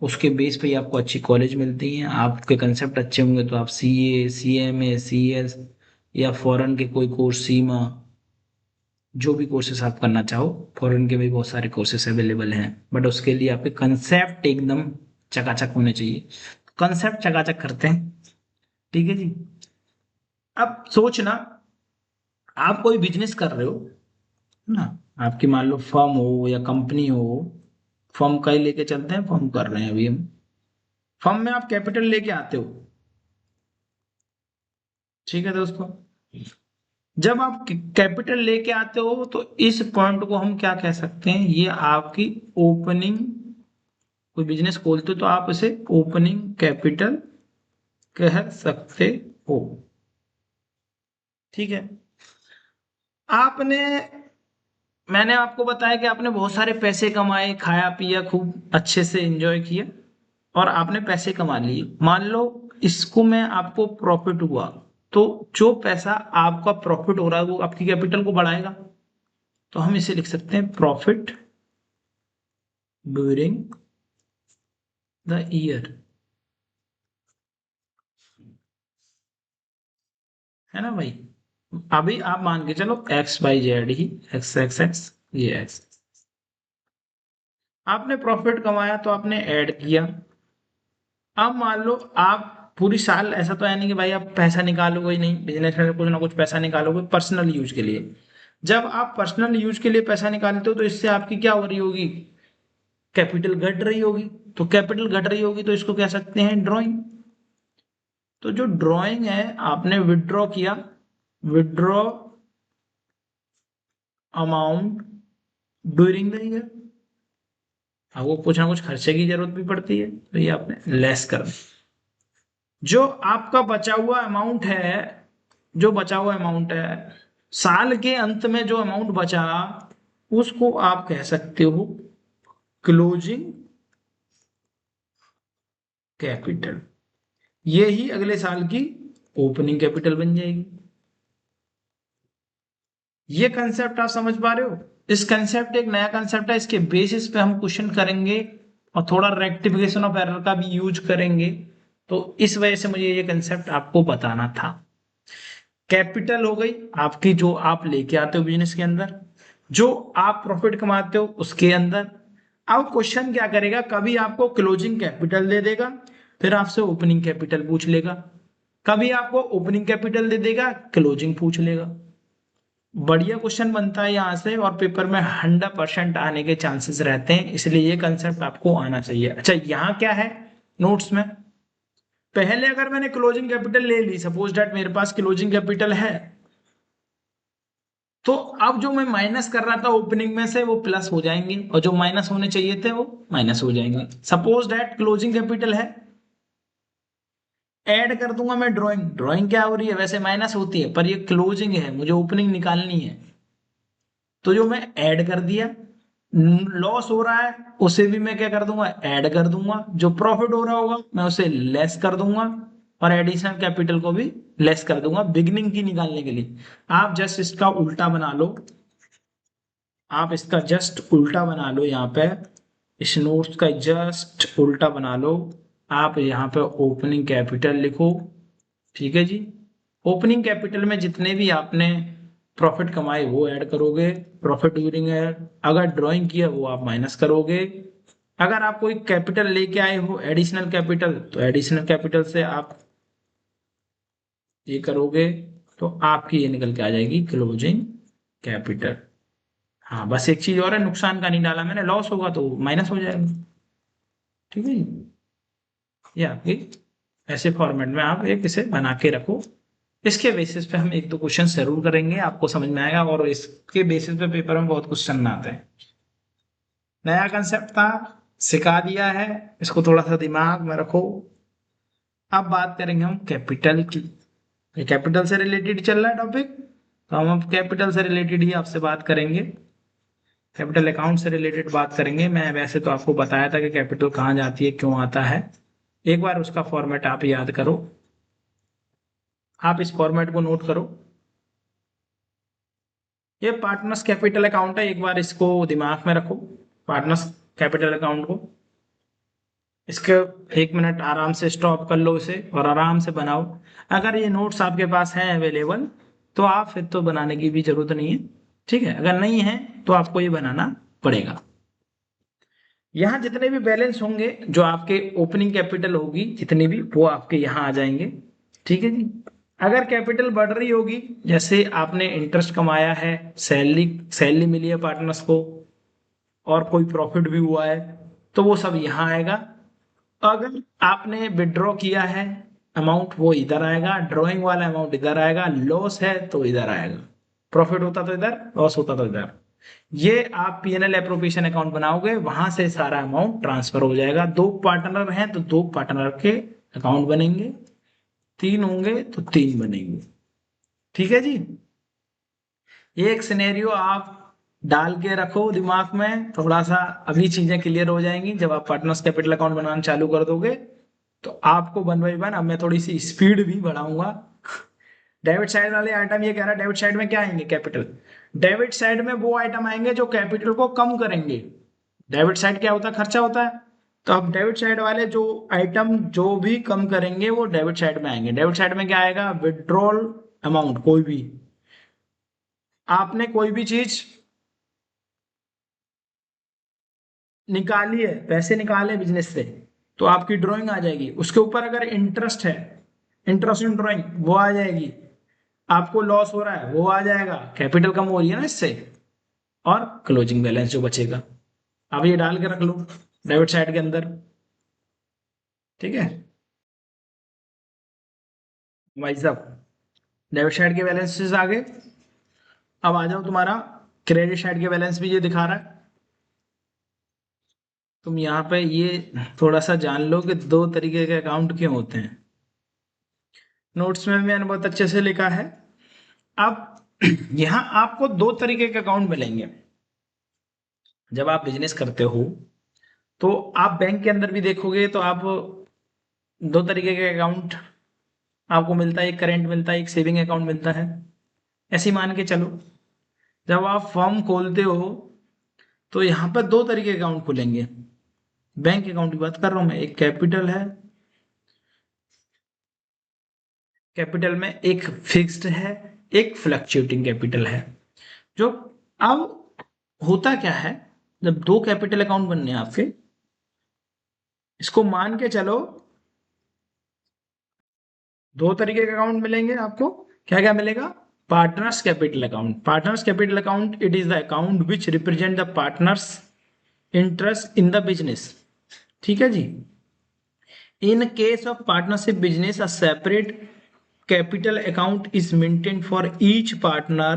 उसके बेस पे ही आपको अच्छी कॉलेज मिलती हैं, आपके कंसेप्ट अच्छे होंगे तो आप CA, CMA, CS या फॉरेन के कोई कोर्स, सीमा, जो भी कोर्सेस आप करना चाहो, फॉरेन के भी बहुत सारे कोर्सेस अवेलेबल हैं। बट उसके लिए आपके कंसेप्ट एकदम चकाचक होने चाहिए। कंसेप्ट चकाचक करते हैं, ठीक है जी। अब सोचना, आप कोई बिजनेस कर रहे हो, है ना, आपकी मान लो फर्म हो या कंपनी हो। फर्म का ही लेके चलते हैं, फर्म कर रहे हैं अभी हम। फर्म में आप कैपिटल लेके आते हो, ठीक है दोस्तों। जब आप कैपिटल लेके आते हो, तो इस पॉइंट को हम क्या कह सकते हैं, ये आपकी ओपनिंग, कोई बिजनेस खोलते हो तो आप इसे ओपनिंग कैपिटल कह सकते हो, ठीक है। आपने, मैंने आपको बताया कि आपने बहुत सारे पैसे कमाए, खाया पिया, खूब अच्छे से एंजॉय किया, और आपने पैसे कमा लिए। मान लो इसको में आपको प्रॉफिट हुआ, तो जो पैसा आपका प्रॉफिट हो रहा है वो आपकी कैपिटल को बढ़ाएगा। तो हम इसे लिख सकते हैं प्रॉफिट ड्यूरिंग द ईयर, है ना भाई। अभी आप मान के चलो x by Z he, x x x, ये एक्स। आपने प्रॉफिट कमाया तो आपने ऐड किया। अब मान लो आप पूरी साल, ऐसा तो है नहीं कि भाई आप पैसा निकालोगे ही नहीं, बिजनेस में कुछ ना कुछ पैसा निकालोगे पर्सनल यूज के लिए। जब आप पर्सनल यूज के लिए पैसा निकालते हो तो इससे आपकी क्या हो रही होगी, कैपिटल घट रही होगी। तो कैपिटल घट रही होगी तो इसको कह सकते हैं ड्राइंग। तो जो ड्राइंग है आपने विड्रॉ किया, withdraw amount during the year. आपको कुछ ना कुछ खर्चे की जरूरत भी पड़ती है तो ये आपने लेस कर दिया। जो आपका बचा हुआ अमाउंट है, जो बचा हुआ अमाउंट है साल के अंत में जो अमाउंट बचा, उसको आप कह सकते हो क्लोजिंग कैपिटल। ये ही अगले साल की ओपनिंग कैपिटल बन जाएगी। ये कंसेप्ट आप समझ पा रहे हो? इस कंसेप्ट एक नया कंसेप्ट है, इसके बेसिस पे हम क्वेश्चन करेंगे और थोड़ा रेक्टिफिकेशन ऑफ एरर का भी यूज करेंगे। तो इस वजह से मुझे ये कंसेप्ट आपको बताना था। कैपिटल हो गई आपकी, जो आप लेके आते हो बिजनेस के अंदर, जो आप प्रॉफिट कमाते हो उसके अंदर। अब क्वेश्चन क्या करेगा, कभी आपको क्लोजिंग कैपिटल दे देगा, फिर आपसे ओपनिंग कैपिटल पूछ लेगा। कभी आपको ओपनिंग कैपिटल दे देगा, क्लोजिंग पूछ लेगा। बढ़िया क्वेश्चन बनता है यहाँ से, और पेपर में 100% आने के चांसेस रहते हैं, इसलिए ये कंसेप्ट आपको आना चाहिए। अच्छा, यहाँ क्या है नोट्स में, पहले अगर मैंने क्लोजिंग कैपिटल ले ली, सपोज दैट मेरे पास क्लोजिंग कैपिटल है, तो अब जो मैं माइनस कर रहा था ओपनिंग में से वो प्लस हो जाएंगे, और जो माइनस होने चाहिए थे वो माइनस हो जाएंगे। सपोज दैट क्लोजिंग कैपिटल है, ऐड कर दूंगा मैं ड्राइंग। ड्राइंग क्या हो रही है, वैसे माइनस होती है, पर ये क्लोजिंग है, मुझे ओपनिंग निकालनी है। तो जो मैं ऐड कर दिया, लॉस हो रहा है उसे भी मैं क्या कर दूंगा, ऐड कर दूंगा। जो प्रॉफिट हो रहा होगा मैं उसे लेस कर दूंगा, और एडिशनल कैपिटल को भी लेस कर दूंगा बिगनिंग की निकालने के लिए। आप जस्ट इसका उल्टा बना लो, आप इसका जस्ट उल्टा बना लो यहाँ पे, इस नोट्स का जस्ट उल्टा बना लो। आप यहाँ पे ओपनिंग कैपिटल लिखो, ठीक है जी। ओपनिंग कैपिटल में जितने भी आपने प्रॉफिट कमाए वो ऐड करोगे, प्रॉफिट ड्यूरिंग है, अगर ड्राइंग किया वो आप माइनस करोगे। अगर आप कोई कैपिटल लेके आए हो एडिशनल कैपिटल, तो एडिशनल कैपिटल से आप ये करोगे, तो आपकी ये निकल के आ जाएगी क्लोजिंग कैपिटल। हाँ, बस एक चीज और है, नुकसान का नहीं डाला मैंने, लॉस होगा तो माइनस हो जाएगा। ठीक है जी, ये आपकी ऐसे फॉर्मेट में आप एक इसे बना के रखो। इसके बेसिस पे हम एक दो क्वेश्चन जरूर करेंगे, आपको समझ में आएगा, और इसके बेसिस पे पेपर में बहुत क्वेश्चन आते हैं। नया कंसेप्ट था, सिखा दिया है, इसको थोड़ा सा दिमाग में रखो। अब बात करेंगे हम कैपिटल की। ये कैपिटल से रिलेटेड चल रहा है टॉपिक, तो हम अब कैपिटल से रिलेटेड ही आपसे बात करेंगे, कैपिटल अकाउंट से रिलेटेड बात करेंगे। मैं वैसे तो आपको बताया था कि कैपिटल कहाँ जाती है, क्यों आता है। एक बार उसका फॉर्मेट आप याद करो, आप इस फॉर्मेट को नोट करो। ये पार्टनर्स कैपिटल अकाउंट है, एक बार इसको दिमाग में रखो, पार्टनर्स कैपिटल अकाउंट को। इसके 1 मिनट आराम से स्टॉप कर लो इसे, और आराम से बनाओ। अगर ये नोट्स आपके पास हैं अवेलेबल, तो आप फिर तो बनाने की भी जरूरत नहीं है, ठीक है। अगर नहीं है तो आपको ये बनाना पड़ेगा। यहाँ जितने भी बैलेंस होंगे, जो आपके ओपनिंग कैपिटल होगी जितनी भी, वो आपके यहाँ आ जाएंगे, ठीक है जी। अगर कैपिटल बढ़ रही होगी, जैसे आपने इंटरेस्ट कमाया है, सैलरी सैलरी मिली है पार्टनर्स को, और कोई प्रॉफिट भी हुआ है, तो वो सब यहाँ आएगा। अगर आपने विड्रॉ किया है अमाउंट, वो इधर आएगा, ड्रॉइंग वाला अमाउंट इधर आएगा, लॉस है तो इधर आएगा, प्रॉफिट होता तो इधर, लॉस होता तो इधर। ये आप पीएनएल एप्रोप्रिएशन अकाउंट बनाओगे, वहां से सारा अमाउंट ट्रांसफर हो जाएगा। 2 पार्टनर हैं तो 2 पार्टनर के अकाउंट बनेंगे, 3 होंगे तो 3 बनेंगे, ठीक है जी। एक सिनेरियो आप डाल के रखो दिमाग में, थोड़ा सा अभी चीजें क्लियर हो जाएंगी। जब आप पार्टनर्स कैपिटल अकाउंट बनाना चालू कर दोगे, तो आपको 1 बाय 1, अब मैं थोड़ी सी स्पीड भी बढ़ाऊंगा। डेबिट साइड वाले आइटम, ये कह रहा है डेबिट साइड में क्या आएंगे, कैपिटल। डेबिट साइड में वो आइटम आएंगे जो कैपिटल को कम करेंगे। डेबिट साइड क्या होता है, खर्चा होता है। तो अब डेबिट साइड वाले जो आइटम जो भी कम करेंगे वो डेबिट साइड में आएंगे। डेबिट साइड में क्या आएगा, विड्रॉल अमाउंट कोई भी, आपने कोई भी चीज निकाली है, पैसे निकाले बिजनेस से, तो आपकी ड्राइंग आ जाएगी। उसके ऊपर अगर इंटरेस्ट है, इंटरेस्ट इन ड्राइंग, वो आ जाएगी। आपको लॉस हो रहा है, वो आ जाएगा, कैपिटल कम हो रही है ना इससे। और क्लोजिंग बैलेंस जो बचेगा, आप ये डाल के रख लो डेबिट साइड के अंदर। ठीक है भाई साहब, डेबिट साइड के बैलेंसेस आ गए। अब आ जाओ, तुम्हारा क्रेडिट साइड के बैलेंस भी ये दिखा रहा है। तुम यहाँ पे ये थोड़ा सा जान लो कि दो तरीके के अकाउंट क्यों होते हैं। नोट्स में मैंने बहुत अच्छे से लिखा है। अब यहाँ आपको दो तरीके के अकाउंट मिलेंगे। जब आप बिजनेस करते हो तो आप बैंक के अंदर भी देखोगे तो आप दो तरीके के अकाउंट आपको मिलता है, एक करेंट मिलता है, एक सेविंग अकाउंट मिलता है। ऐसे ही मान के चलो, जब आप फर्म खोलते हो तो यहाँ पर दो तरीके के अकाउंट खुलेंगे। बैंक अकाउंट की बात कर रहा हूं मैं। एक कैपिटल है, कैपिटल में एक फिक्स्ड है, एक फ्लक्चुएटिंग कैपिटल है। जो अब होता क्या है, जब दो कैपिटल अकाउंट बनने हैं आपके, इसको मान के चलो दो तरीके के अकाउंट मिलेंगे आपको। क्या क्या मिलेगा? Partners capital account. Partners capital account, it is the account which represent the partners interest in the business. ठीक है जी। In case of partnership business, a separate capital account is maintained for each partner.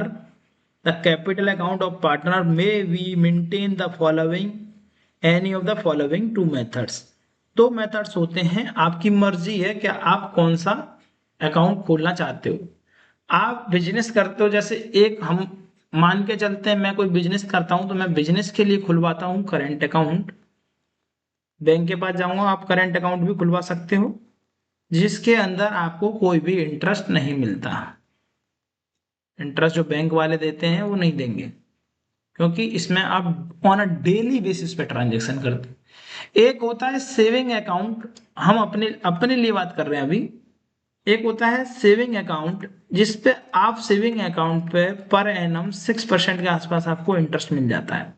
The capital account of partner may be maintain the following, any of the following two methods. दो methods होते हैं, आपकी मर्जी है कि आप कौन सा अकाउंट खोलना चाहते हो। आप बिजनेस करते हो, जैसे एक हम मान के चलते हैं, मैं कोई बिजनेस करता हूं तो मैं बिजनेस के लिए खुलवाता हूं करेंट अकाउंट। बैंक के पास जाऊंगा, आप करेंट अकाउंट भी खुलवा सकते हो, जिसके अंदर आपको कोई भी इंटरेस्ट नहीं मिलता। इंटरेस्ट जो बैंक वाले देते हैं वो नहीं देंगे, क्योंकि इसमें आप ऑन अ डेली बेसिस पे ट्रांजेक्शन करते हैं। एक होता है सेविंग अकाउंट, हम अपने अपने लिए बात कर रहे हैं अभी। एक होता है सेविंग अकाउंट, जिसपे आप सेविंग अकाउंट पे पर एनम 6% के आसपास आपको इंटरेस्ट मिल जाता है।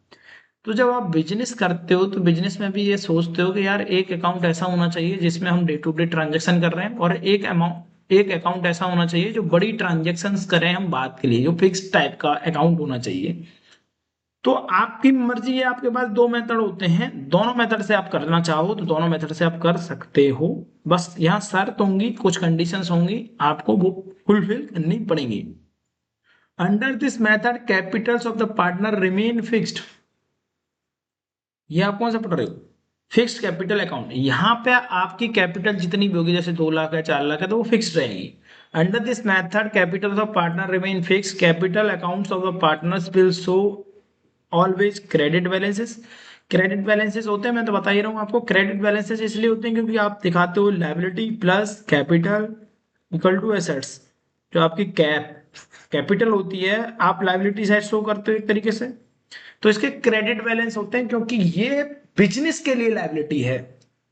तो जब आप बिजनेस करते हो तो बिजनेस में भी ये सोचते हो कि यार एक अकाउंट ऐसा होना चाहिए जिसमें हम डे टू डे ट्रांजेक्शन कर रहे हैं, और एक अकाउंट ऐसा होना चाहिए जो बड़ी ट्रांजेक्शन्स करें हम बात के लिए, जो फिक्स टाइप का अकाउंट होना चाहिए। तो आपकी मर्जी है, आपके पास दो मेथड होते हैं, दोनों मेथड से आप करना चाहो तो दोनों मेथड से आप कर सकते हो। बस यहाँ शर्त होंगी, कुछ कंडीशंस होंगी, आपको वो फुलफिल करनी पड़ेंगी। Under this method Capitals of the partner remain fixed. ये आप कौन सा पढ़ रहे हो? Fixed capital account. यहाँ पे आपकी कैपिटल जितनी भी होगी, जैसे 2 लाख है, 4 लाख है, तो वो फिक्स्ड रहेगी। Under this method capital of partner remain fix. Capital accounts of the partners will show always credit balances. Credit balances होते हैं, मैं तो बता ही रहा हूँ आपको। क्रेडिट बैलेंसेस इसलिए होते हैं क्योंकि आप दिखाते हो liability plus capital equal to assets. जो आपकी कैपिटल होती है, आप लायबिलिटी साइड शो करते हो एक तरीके से, तो इसके क्रेडिट बैलेंस होते हैं, क्योंकि ये बिजनेस के लिए लायबिलिटी है।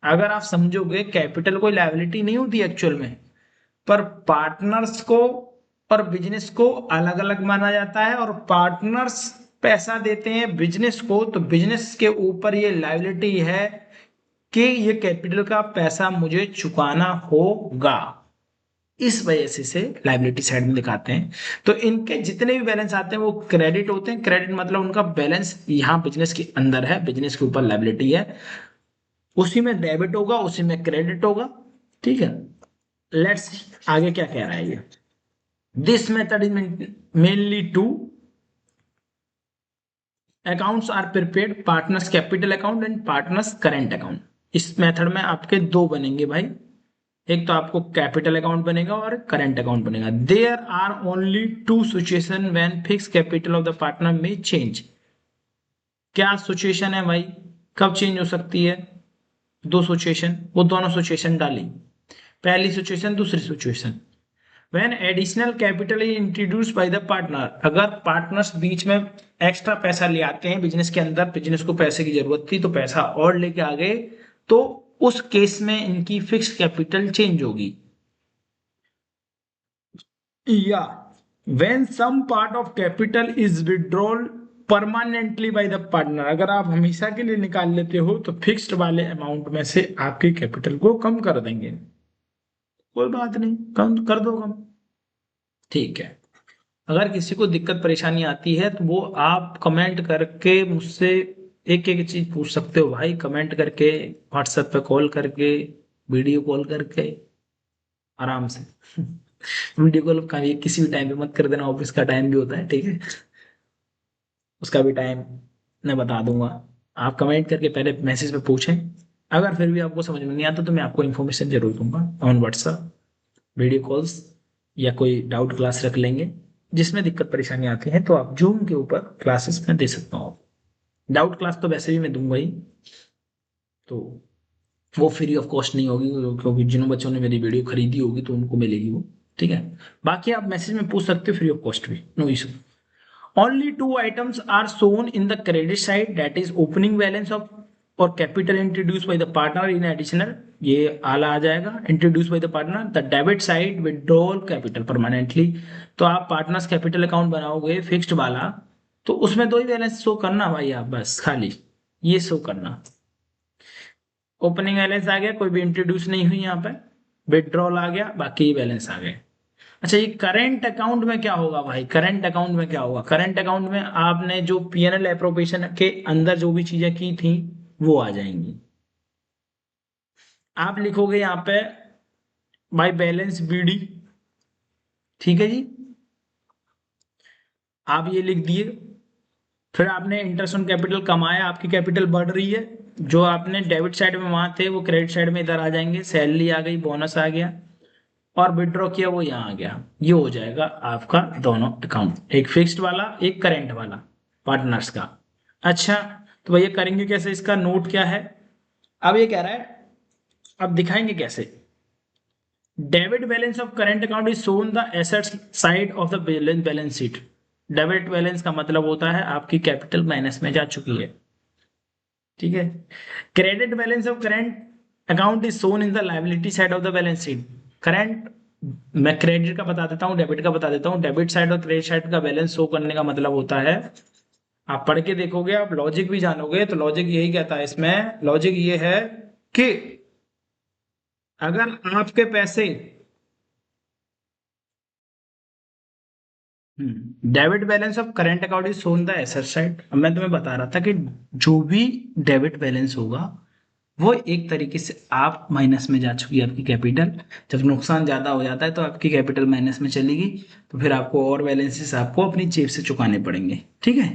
अगर आप समझोगे, कैपिटल कोई लायबिलिटी नहीं होती एक्चुअल में, पर पार्टनर्स को और बिजनेस को अलग अलग माना जाता है, और पार्टनर्स पैसा देते हैं बिजनेस को, तो बिजनेस के ऊपर ये लायबिलिटी है कि ये कैपिटल का पैसा मुझे चुकाना होगा। इस वजह से लायबिलिटी साइड में दिखाते हैं। तो इनके जितने भी बैलेंस आते हैं वो क्रेडिट होते हैं। क्रेडिट मतलब उनका बैलेंस यहाँ बिजनेस के अंदर है, बिजनेस के ऊपर लायबिलिटी है, उसी में डेबिट होगा, उसी में क्रेडिट होगा। ठीक है, लेट्स आगे क्या कह रहा है ये। This method is mainly to accounts are prepared, partners capital account and partners current account. इस मेथड में आपके दो बनेंगे भाई, एक तो आपको कैपिटल अकाउंट बनेगा और करेंट अकाउंट बनेगा। There are only two situation when fix capital of the partner में चेंज। क्या सिचुएशन है भाई, कब चेंज हो सकती है? दो सिचुएशन, वो दोनों सिचुएशन डाली। पहली सिचुएशन, दूसरी situation. When additional capital is introduced by the partner, अगर पार्टनर्स बीच में एक्स्ट्रा पैसा ले आते हैं बिजनेस के अंदर, बिजनेस को पैसे की जरूरत थी तो पैसा और लेके आ गए, तो उस केस में इनकी फिक्स कैपिटल चेंज होगी। या when some part of capital is withdrawal permanently by the partner, अगर आप हमेशा के लिए निकाल लेते हो तो फिक्स्ड वाले अमाउंट में से आपके कैपिटल को कम कर देंगे। कोई बात नहीं, कम कर दो कम, ठीक है। अगर किसी को दिक्कत परेशानी आती है तो वो आप कमेंट करके मुझसे एक एक चीज पूछ सकते हो भाई, कमेंट करके, व्हाट्सएप पे कॉल करके, वीडियो कॉल करके, आराम से। वीडियो कॉल का किसी भी टाइम पे मत कर देना, ऑफिस का टाइम भी होता है, ठीक है, उसका भी टाइम मैं बता दूंगा। आप कमेंट करके पहले मैसेज पे पूछें, अगर फिर भी आपको समझ में नहीं आता तो मैं आपको इन्फॉर्मेशन जरूर दूंगा ऑन व्हाट्सएप, वीडियो कॉल्स, या कोई डाउट क्लास रख लेंगे। जिसमें दिक्कत परेशानी आती है तो आप जूम के ऊपर क्लासेस में दे सकता हूँ। डाउट क्लास तो वैसे भी मैं दूंगा ही, तो वो फ्री ऑफ कॉस्ट नहीं होगी, क्योंकि जिन बच्चों ने मेरी वीडियो खरीदी होगी तो उनको मिलेगी वो, ठीक है। बाकी आप मैसेज में पूछ सकते हो फ्री ऑफ कॉस्ट भी, no issue. Only two items are shown in the credit side, that is opening balance of or capital introduced by the partner in additional, ये आला आ जाएगा, introduced by the partner। The debit side withdrawal capital permanently, तो आप partners capital account बनाओगे fixed वाला, तो उसमें दो ही बैलेंस शो करना भाई, आप बस खाली ये शो करना। ओपनिंग बैलेंस आ गया, कोई भी इंट्रोड्यूस नहीं हुई यहाँ पे, विड्रॉल आ गया, बाकी बैलेंस आ गए। अच्छा, ये करंट अकाउंट में क्या होगा भाई, करंट अकाउंट में क्या होगा, करंट अकाउंट में आपने जो पीएनएल एप्रोप्रिएशन के अंदर जो भी चीजें की थी वो आ जाएंगी। आप लिखोगे यहाँ पे बाय बैलेंस बीडी, ठीक है जी, आप ये लिख दिए। फिर आपने इंटरेस्ट ऑन कैपिटल कमाया, आपकी कैपिटल बढ़ रही है, जो आपने डेबिट साइड में वहां थे वो क्रेडिट साइड में इधर आ जाएंगे, सैलरी आ गई, बोनस आ गया, और विड्रॉ किया वो यहाँ आ गया। ये हो जाएगा आपका दोनों अकाउंट, एक फिक्स्ड वाला एक करेंट वाला, पार्टनर्स का। अच्छा, तो भैया करेंगे कैसे, इसका नोट क्या है, अब ये कह रहा है, अब दिखाएंगे कैसे। Debit balance of current account is shown the assets side of the balance sheet. Debit balance का मतलब होता है आपकी कैपिटल माइनस में जा चुकी है, ठीक है। Credit balance of current account is shown in the liability side of the balance sheet. Current, मैं क्रेडिट का बता देता हूँ, डेबिट का बता देता हूँ। डेबिट साइड और क्रेडिट साइड का बैलेंस शो करने का मतलब होता है, आप पढ़ के देखोगे, आप लॉजिक भी जानोगे तो लॉजिक यही कहता है, इसमें लॉजिक ये है कि अगर आपके पैसे, debit balance of current account is shown the asset side. अब मैं तुम्हें बता रहा था कि जो भी डेबिट बैलेंस होगा वो एक तरीके से आप माइनस में जा चुकी है आपकी कैपिटल। जब नुकसान ज्यादा हो जाता है तो आपकी कैपिटल माइनस में चलेगी, तो फिर आपको और बैलेंसेस आपको अपनी जेब से चुकाने पड़ेंगे, ठीक है।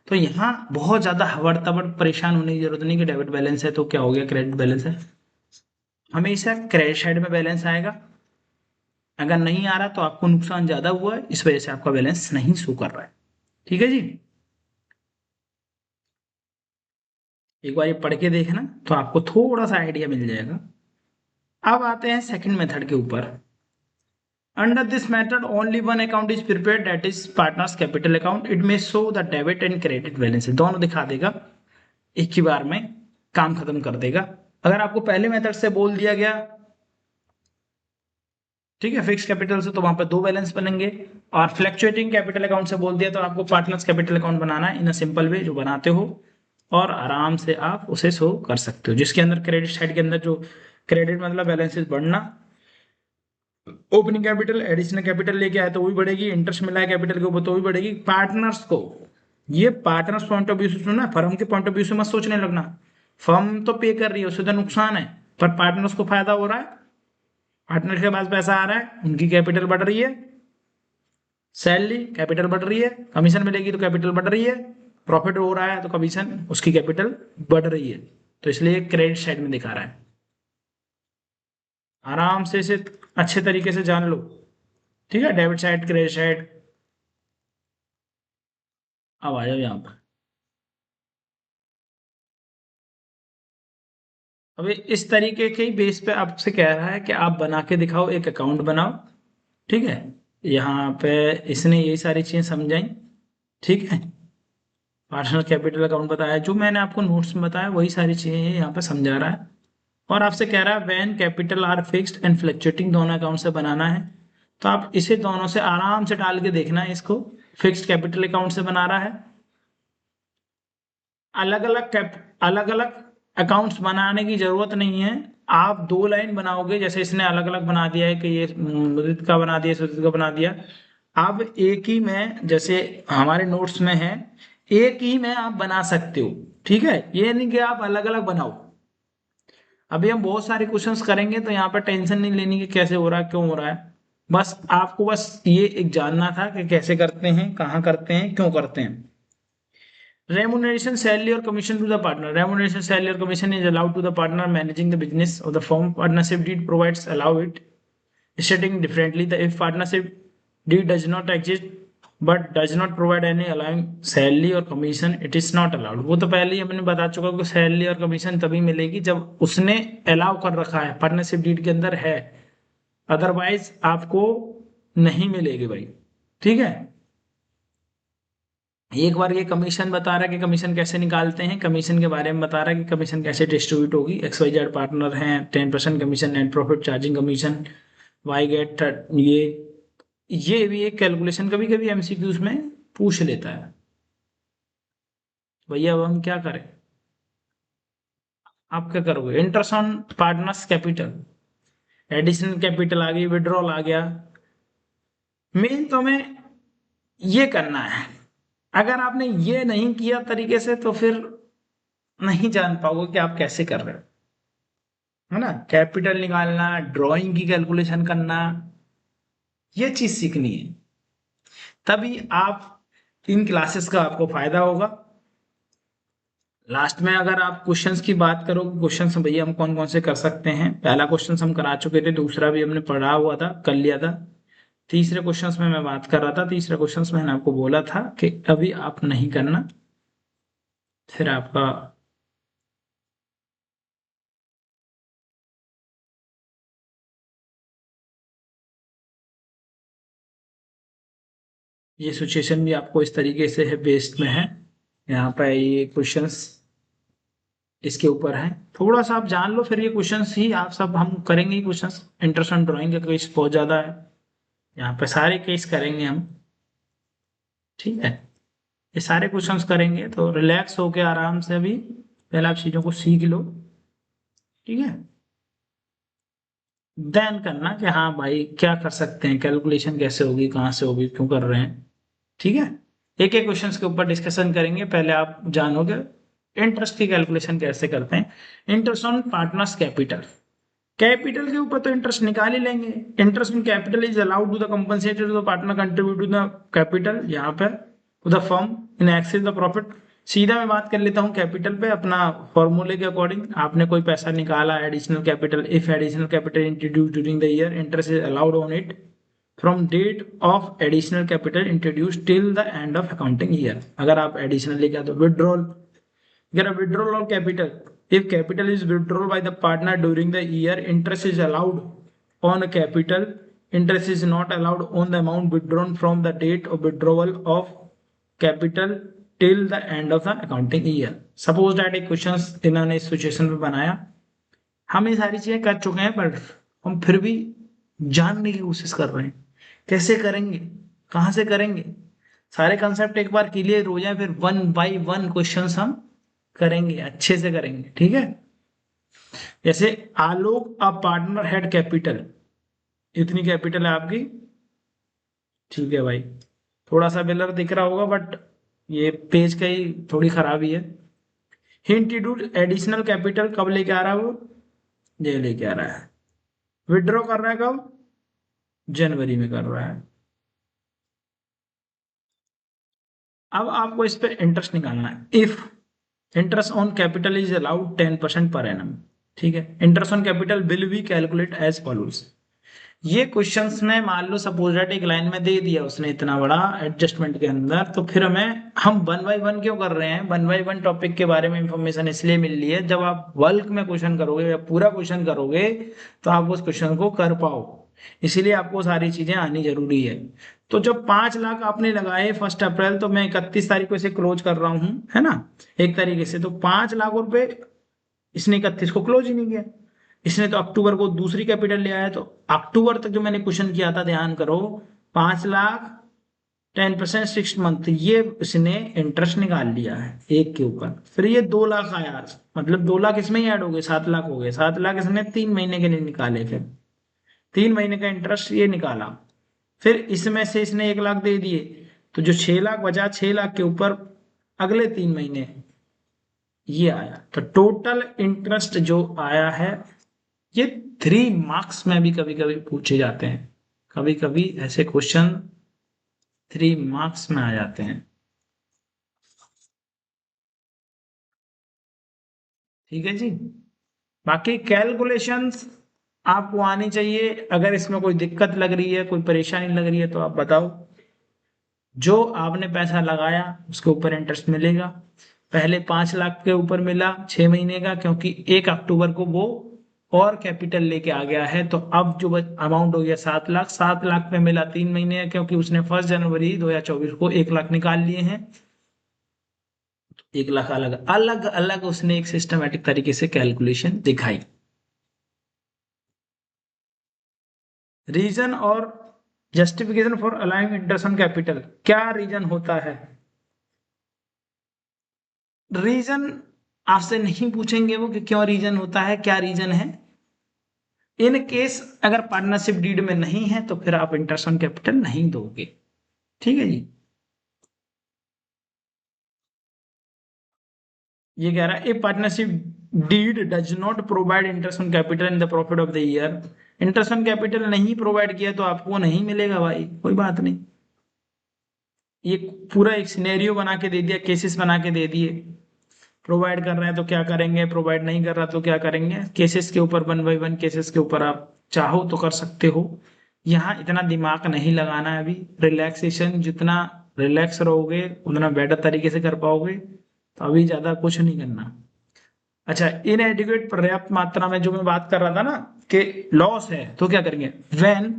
तो यहाँ बहुत ज्यादा हवड़ तबड़ परेशान होने की जरूरत नहीं कि डेबिट बैलेंस है तो क्या हो गया, क्रेडिट बैलेंस है। हमेशा क्रेडिट साइड में बैलेंस आएगा, अगर नहीं आ रहा तो आपको नुकसान ज्यादा हुआ है, इस वजह से आपका बैलेंस नहीं शो कर रहा है, ठीक है जी। एक बार ये पढ़ के देखना तो आपको थोड़ा सा आइडिया मिल जाएगा। अब आते हैं सेकंड मेथड के ऊपर। Under this method, only one account is prepared, that is partner's capital account. It may show the debit and credit balance, दोनों दिखा देगा, एक ही बार में काम खत्म कर देगा। अगर आपको पहले मेथड से बोल दिया गया, ठीक है, फिक्स कैपिटल से, तो वहां पर दो बैलेंस बनेंगे, और फ्लक्चुएटिंग कैपिटल अकाउंट से बोल दिया तो आपको पार्टनर्स कैपिटल अकाउंट बनाना है इन अ सिंपल वे, जो बनाते हो और आराम से आप उसे शो कर सकते हो, जिसके अंदर क्रेडिट साइड के अंदर जो क्रेडिट मतलब बैलेंसेस बढ़ना, ओपनिंग कैपिटल एडिशनल कैपिटल लेके आए तो वही बढ़ेगी, इंटरेस्ट मिला है कैपिटल के ऊपर तो वही बढ़ेगी। पार्टनर्स को, ये पार्टनर्स पॉइंट ऑफ व्यू से सुनना, फर्म के पॉइंट ऑफ व्यू से मत सोचने लगना। फर्म तो पे कर रही है, उससे तो नुकसान है, पर पार्टनर्स को फायदा हो रहा है, पार्टनर के पास पैसा आ रहा है, उनकी कैपिटल बढ़ रही है, सैलरी कैपिटल बढ़ रही है, कमीशन मिलेगी तो कैपिटल बढ़ रही है, प्रॉफिट हो रहा है तो कमीशन, उसकी कैपिटल बढ़ रही है, तो इसलिए क्रेडिट साइड में दिखा रहा है। आराम से इसे अच्छे तरीके से जान लो, ठीक है, डेबिट साइड क्रेडिट साइड। अब आ जाओ यहाँ पर। अभी इस तरीके के ही बेस पे आपसे कह रहा है कि आप बना के दिखाओ, एक अकाउंट बनाओ, ठीक है। यहाँ पे इसने यही सारी चीजें समझाई, ठीक है। पर्सनल कैपिटल अकाउंट बताया, जो मैंने आपको नोट्स में बताया वही सारी चीजें यहाँ पे समझा रहा है। और आपसे कह रहा है when capital R fixed and fluctuating, दोनों अकाउंट से बनाना है। तो आप इसे दोनों से आराम से डाल के देखना है इसको। फिक्स्ड कैपिटल अकाउंट से बना रहा है। अलग अलग अकाउंट्स बनाने की जरूरत नहीं है। आप 2 लाइन बनाओगे, जैसे इसने अलग अलग बना दिया है कि ये मुदित का बना दिया, सुदित का बना दिया। आप एक ही में, जैसे हमारे नोट्स में है, एक ही में आप बना सकते हो। ठीक है, ये नहीं कि आप अलग अलग बनाओ। अभी हम बहुत सारे क्वेश्चंस करेंगे तो यहाँ पर टेंशन नहीं लेनी कि कैसे हो रहा है, क्यों हो रहा है। बस आपको बस ये एक जानना था कि कैसे करते हैं, कहाँ करते हैं, क्यों करते हैं। Remuneration, salary or commission to the partner. Remuneration, salary or commission is allowed to the partner managing the business of the firm. Partnership deed provides allow it. Stating differently, the if partnership deed does not exist but does not provide any allowing salary or commission, it is not allowed. वो तो पहले ही हमने बता चुका कि salary और commission तभी मिलेगी जब उसने अलाउ कर रखा है, पार्टनरशिप डीड के अंदर है। अदरवाइज आपको नहीं मिलेगी भाई। ठीक है, एक बार ये कमीशन बता रहा है कि कमीशन कैसे निकालते हैं, कमीशन के बारे में बता रहा है कि कमीशन कैसे डिस्ट्रीब्यूट होगी। XYZ पार्टनर हैं, 10% commission, net profit charging commission, Y get, ये भी एक कैलकुलेशन कभी कभी MCQs में पूछ लेता है। भैया अब हम क्या करें, आप क्या करोगे। Interest on partners capital, additional capital आ गई, विड्रॉल आ गया। मेन तो हमें ये करना है। अगर आपने ये नहीं किया तरीके से तो फिर नहीं जान पाओगे कि आप कैसे कर रहे हो, है ना। कैपिटल निकालना, ड्राइंग की कैलकुलेशन करना, ये चीज सीखनी है, तभी आप इन क्लासेस का आपको फायदा होगा। लास्ट में अगर आप क्वेश्चंस की बात करो, क्वेश्चंस भैया हम कौन कौन से कर सकते हैं, पहला क्वेश्चन हम करा चुके थे, दूसरा भी हमने पढ़ा हुआ था, कर लिया था। तीसरे क्वेश्चंस में मैं बात कर रहा था, तीसरे क्वेश्चंस में मैंने आपको बोला था कि अभी आप नहीं करना, फिर आपका ये सिचुएशन भी आपको इस तरीके से है, बेस्ड में है। यहाँ पे ये क्वेश्चंस इसके ऊपर है, थोड़ा सा आप जान लो, फिर ये क्वेश्चंस ही आप सब हम करेंगे ही क्वेश्चंस। इंटरेस्ट ऑन ड्राइंग का केस बहुत ज्यादा है, यहाँ पे सारे केस करेंगे हम। ठीक है, ये सारे क्वेश्चंस करेंगे तो रिलैक्स होके आराम से अभी पहले आप चीजों को सीख लो। ठीक है, देन करना कि हाँ भाई क्या कर सकते हैं, कैलकुलेशन कैसे होगी, कहाँ से होगी, क्यों कर रहे हैं। ठीक है, एक एक क्वेश्चंस के ऊपर डिस्कशन करेंगे। पहले आप जानोगे इंटरेस्ट की कैलकुलेशन कैसे करते हैं। Interest on partners capital, capital के ऊपर तो इंटरेस्ट निकाल ही लेंगे। Interest in capital is allowed to the compensated to the partner contribute to the capital, यहाँ पे to the firm in excess the profit. सीधा मैं बात कर लेता हूँ कैपिटल पे, अपना फॉर्मूले के अकॉर्डिंग। आपने कोई पैसा निकाला, additional capital, if additional capital introduce during the year, interest is allowed on it from date of additional capital introduce till the end of accounting year. अगर आप एडिशनल लेके तो withdrawal, get a withdrawal of capital. If capital is withdrawn by the partner during the year, interest is allowed on capital. Interest is not allowed on the amount withdrawn from the date of withdrawal of capital till the end of the accounting year. Suppose that एक question इन्होंने इस situation में बनाया, हम ये सारी चीजें कर चुके हैं, पर हम फिर भी जानने की कोशिश कर रहे हैं कैसे करेंगे, कहाँ से करेंगे। सारे कंसेप्ट एक बार क्लियर हो जाए, फिर 1 by 1 क्वेश्चंस हम करेंगे, अच्छे से करेंगे। ठीक है, जैसे आलोक अ पार्टनर हेड कैपिटल, इतनी कैपिटल है आपकी। ठीक है भाई, थोड़ा सा बेलर दिख रहा होगा, बट ये पेज का ही थोड़ी खराबी है। हिंट इंट्रोड्यूस एडिशनल कैपिटल कब लेके आ रहा है वो, ये लेके आ रहा है। विड्रॉ कर रहा है कब, जनवरी में कर रहा है। अब आपको इस पे इंटरेस्ट निकालना है। If interest on capital is allowed 10% per annum, ठीक है, interest on capital will be calculate as follows. ये क्वेश्चंस ने मान लो सपोज दैट एक लाइन में दे दिया उसने इतना बड़ा एडजस्टमेंट के अंदर, तो फिर हम 1 by 1 क्यों कर रहे हैं। 1 by 1 टॉपिक के बारे में इंफॉर्मेशन इसलिए मिल रही है, जब आप बल्क में क्वेश्चन करोगे या पूरा क्वेश्चन करोगे तो आप उस क्वेश्चन को कर पाओ, इसीलिए आपको सारी चीजें आनी जरूरी है। तो जब 5 लाख आपने लगाए 1 अप्रैल, तो मैं 31 तारीख को इसे क्लोज कर रहा हूं, है ना, एक तरीके से। तो 5 लाख रुपए इसने 31 को क्लोज ही नहीं किया, इसने तो अक्टूबर को दूसरी कैपिटल ले आया, तो अक्टूबर तक जो मैंने क्वेश्चन किया था, ध्यान करो, 5 लाख 10% 6 मंथ, ये इसने इंटरेस्ट निकाल लिया है एक के ऊपर। फिर ये 2 लाख आया, मतलब 2 लाख इसमें ही ऐड हो गए, 7 लाख हो गए। 7 लाख इसने 3 महीने के लिए निकाले, फिर 3 महीने का इंटरेस्ट ये निकाला। फिर इसमें से इसने 1 लाख दे दिए, तो जो 6 लाख बचा, 6 लाख के ऊपर अगले 3 महीने ये आया। तो टोटल इंटरेस्ट जो आया है, ये 3 मार्क्स में भी कभी कभी पूछे जाते हैं। कभी कभी ऐसे क्वेश्चन 3 मार्क्स में आ जाते हैं। ठीक है जी। बाकी कैलकुलेशंस आपको आनी चाहिए। अगर इसमें कोई दिक्कत लग रही है, कोई परेशानी लग रही है, तो आप बताओ। जो आपने पैसा लगाया उसके ऊपर इंटरेस्ट मिलेगा। पहले 5 लाख के ऊपर मिला 6 महीने का, क्योंकि 1 अक्टूबर को वो और कैपिटल लेके आ गया है। तो अब जो अमाउंट हो गया 7 लाख, 7 लाख पे मिला 3 महीने का, क्योंकि उसने 1 जनवरी 2024 को 1 लाख निकाल लिए हैं। 1 लाख अलग अलग अलग उसने एक सिस्टमेटिक तरीके से कैलकुलेशन दिखाई। रीजन और justification for allowing interest on capital, क्या रीजन होता है? रीजन आपसे नहीं पूछेंगे वो कि क्यों रीजन होता है, क्या रीजन है। इन केस अगर पार्टनरशिप डीड में नहीं है, तो फिर आप इंटरेस्ट ऑन कैपिटल नहीं दोगे। ठीक है जी। ये कह रहा है, a partnership deed does not provide interest on capital in the profit of the year. Interest on capital नहीं प्रोवाइड किया तो आपको नहीं मिलेगा भाई, कोई बात नहीं। ये पूरा एक सिनेरियो बना के दे दिया, केसेस बना के दे दिए। प्रोवाइड कर रहे हैं तो क्या करेंगे, प्रोवाइड नहीं कर रहा तो क्या करेंगे। केसेस के ऊपर 1 बाय 1 केसेस के ऊपर आप चाहो तो कर सकते हो। यहाँ इतना दिमाग नहीं लगाना है अभी। रिलैक्सेशन, जितना रिलैक्स रहोगे उतना बेटर तरीके से कर पाओगे। तो अभी ज्यादा कुछ नहीं करना। अच्छा, इनएडिक्वेट, पर्याप्त मात्रा में, जो मैं बात कर रहा था ना कि लॉस है, तो क्या करेंगे, व्हेन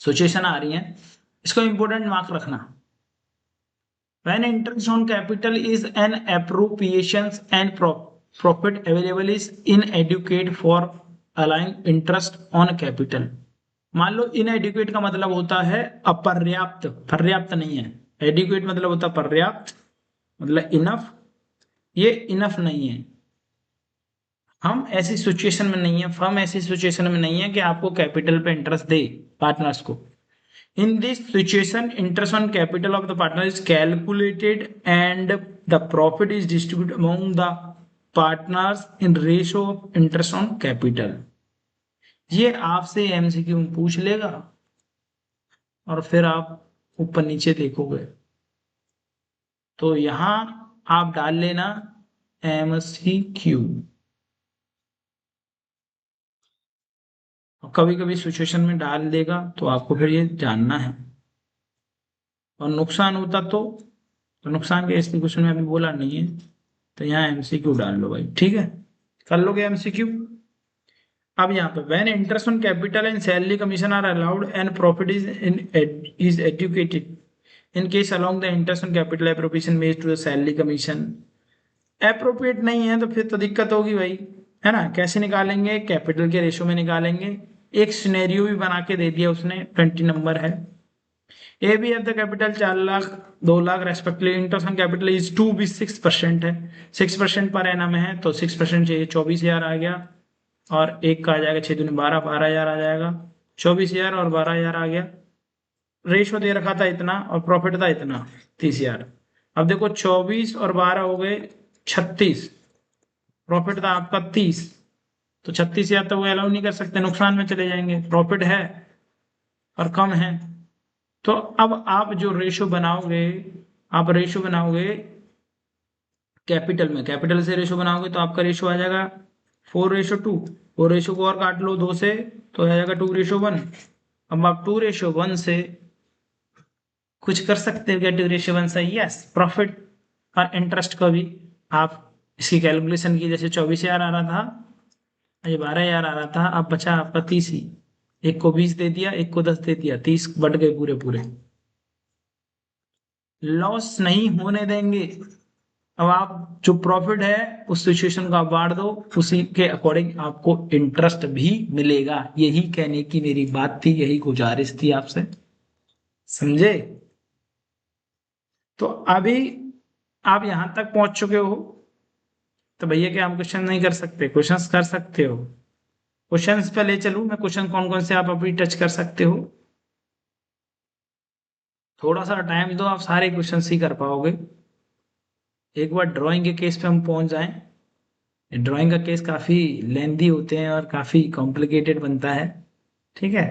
सिचुएशन आ रही है, इसको इंपोर्टेंट मार्क रखना। When interest on capital is an appropriation and profit available is inadequate for allowing interest on capital। मान लो inadequate का मतलब होता है अपर्याप्त, पर्याप्त नहीं है। adequate मतलब होता है पर्याप्त, मतलब इनफ। ये इनफ नहीं है। हम ऐसी सिचुएशन में नहीं है, फर्म ऐसी सिचुएशन में नहीं है कि आपको कैपिटल पे इंटरेस्ट दे, पार्टनर्स को। In this situation, interest on capital of the partner is calculated and the profit is distributed among the partners in ratio of interest on capital। ये आपसे एमसीक्यू में पूछ लेगा और फिर आप ऊपर नीचे देखोगे, तो यहां आप डाल लेना एमसीक्यू। कभी कभी सिचुएशन में डाल देगा तो आपको फिर ये जानना है। और नुकसान होता तो नुकसान के इसलिए क्वेश्चन में अभी बोला नहीं है, तो यहाँ एमसीक्यू डाल लो भाई। ठीक है, कर लोगे एमसीक्यू। अब यहाँ पे when interest on capital and salary commission are allowed and profit is educated in case along the interest on capital appropriation made to the salary commission. Appropriate नहीं है तो फिर तो दिक्कत होगी भाई, है ना। कैसे निकालेंगे, कैपिटल के रेशो में निकालेंगे। एक सिनेरियो भी बना के दे दिया उसने, 20 नंबर है। A B F the capital 4 lakh 2 lakh respectively, interest on capital is to भी 6% है। 6% पर एनम है, तो 6% चाहिए, 24,000 आ गया। और एक का आ जाएगा 6 दूनी 12, 12,000 आ जाएगा। 24,000 और 12,000 आ गया। रेशो दे रखा था इतना और प्रॉफिट था इतना, 30,000। अब देखो 24 और 12 हो गए 36, प्रॉफिट था आपका 30। तो 36,000 तो वो अलाउ नहीं कर सकते, नुकसान में चले जाएंगे। प्रॉफिट है और कम है, तो अब आप जो रेशो बनाओगे, आप रेशो बनाओगे कैपिटल में, कैपिटल से रेशो बनाओगे तो आपका रेशो आ जाएगा 4:2। 4 रेशो को और काट लो 2 से, तो आ जाएगा 2:1। अब आप 2:1 से कुछ कर सकते हो क्या? 2:1 से यस, प्रॉफिट और इंटरेस्ट का भी आप इसकी कैलकुलेशन की। जैसे 24,000 आ रहा था, ये 12,000 आ रहा था, अब बचा आपका 30 ही। एक को 20 दे दिया, एक को 10 दे दिया, 30 बढ़ गए पूरे पूरे। लॉस नहीं होने देंगे, अब आप जो प्रॉफिट है उस सिचुएशन को आप बांट दो, उसी के अकॉर्डिंग आपको इंटरेस्ट भी मिलेगा। यही कहने की मेरी बात थी, यही गुजारिश थी आपसे, समझे? तो अभी आप यहां तक पहुंच चुके हो, तो भैया क्या हम क्वेश्चन नहीं कर सकते? क्वेश्चंस कर सकते हो। क्वेश्चंस पे ले चलूं मैं, क्वेश्चन कौन कौन से आप अभी टच कर सकते हो? थोड़ा सा टाइम दो, आप सारे क्वेश्चन ही कर पाओगे। एक बार ड्राइंग के केस पे हम पहुंच जाएं। ड्राइंग का केस काफी लेंदी होते हैं और काफी कॉम्प्लिकेटेड बनता है, ठीक है?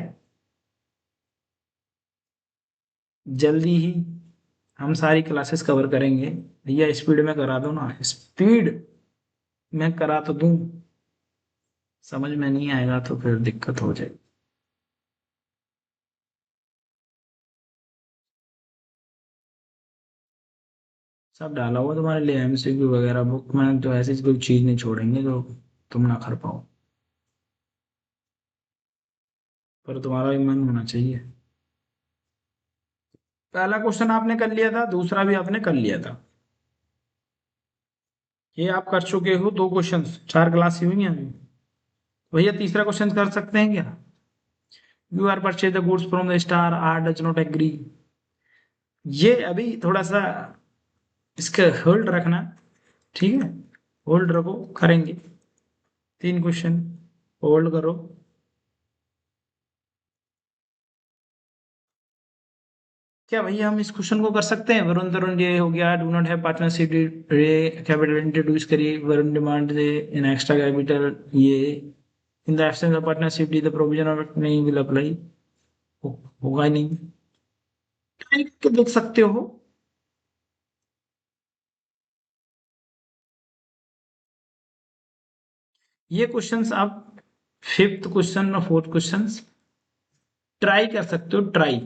जल्दी ही हम सारी क्लासेस कवर करेंगे। भैया स्पीड में करा दो ना, स्पीड में करा तो दूं, समझ में नहीं आएगा तो फिर दिक्कत हो जाएगी। सब डाला हुआ तुम्हारे लिए, एमसीक्यू वगैरह बुक में, तो ऐसी कोई चीज नहीं छोड़ेंगे जो तुम ना कर पाओ, पर तुम्हारा भी मन होना चाहिए। पहला क्वेश्चन आपने कर लिया था, दूसरा भी आपने कर लिया था, ये आप कर चुके हो। दो क्वेश्चन, चार क्लास हुई हैं अभी। भैया तीसरा क्वेश्चन कर सकते हैं क्या? You are purchase the goods from the star, or does not agree. ये अभी थोड़ा सा इसका होल्ड रखना, ठीक है? होल्ड रखो, करेंगे। तीन क्वेश्चन होल्ड करो। क्या भैया हम इस क्वेश्चन को कर सकते हैं? वरुण तरुण ये हो गया, डू नॉट हैव पार्टनरशिप रे कैपिटल इंट्रोड्यूस करिए, वरुण डिमांड दे इन एक्स्ट्रा कैपिटल ये, in the absence of partnership D the provision of नहीं विल अप्लाई। होगा ही नहीं, ट्राई करके देख सकते हो। ये क्वेश्चंस आप फिफ्थ क्वेश्चन और फोर्थ क्वेश्चंस ट्राई कर सकते हो, ट्राई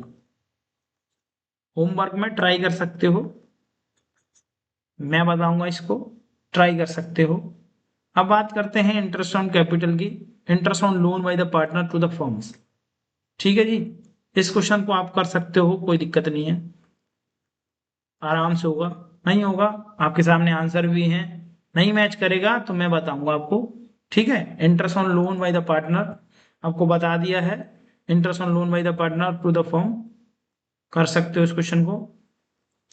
होमवर्क में ट्राई कर सकते हो, मैं बताऊंगा इसको, ट्राई कर सकते हो। अब बात करते हैं इंटरेस्ट ऑन कैपिटल की, interest on loan by the partner to the firms, ठीक है जी? इस क्वेश्चन को आप कर सकते हो, कोई दिक्कत नहीं है, आराम से होगा। नहीं होगा, आपके सामने आंसर भी है। नहीं मैच करेगा तो मैं बताऊंगा आपको, ठीक है? Interest on loan by the partner आपको बता दिया है, interest on loan by the partner to the firm, कर सकते हो इस क्वेश्चन को।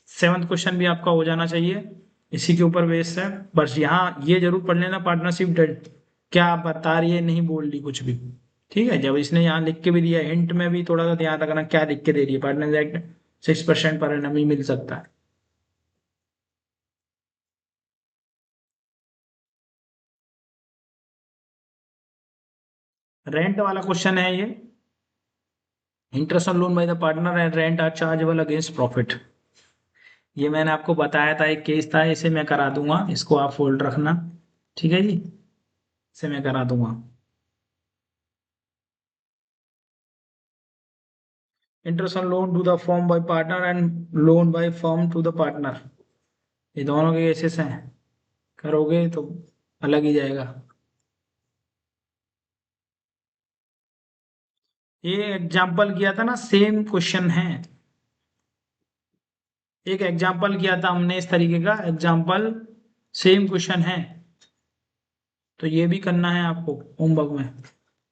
सेवंथ क्वेश्चन भी आपका हो जाना चाहिए, इसी के ऊपर बेस्ड है। बस यहाँ ये जरूर पढ़ लेना, पार्टनरशिप डेट क्या बता रही है, नहीं बोल रही कुछ भी, ठीक है? जब इसने यहाँ लिख के भी दिया, हिंट में भी थोड़ा सा ध्यान रखना क्या लिख के दे रही है। पार्टनर एक्ट 6% पर एनम ही मिल सकता है। रेंट वाला क्वेश्चन है ये, interest on loan by the partner and rent are chargeable against profit. ये मैंने आपको बताया था, एक केस था, इसे मैं करा दूंगा, इसको आप फोल्ड रखना, ठीक है जी? इसे मैं करा दूंगा। Interest on loan to the firm by partner and loan by firm to the partner, ये दोनों के केसेस हैं, करोगे तो अलग ही जाएगा। ये एग्जाम्पल किया था ना, सेम क्वेश्चन है। एक एग्जाम्पल किया था हमने इस तरीके का, एग्जाम्पल सेम क्वेश्चन है, तो ये भी करना है आपको होमवर्क में।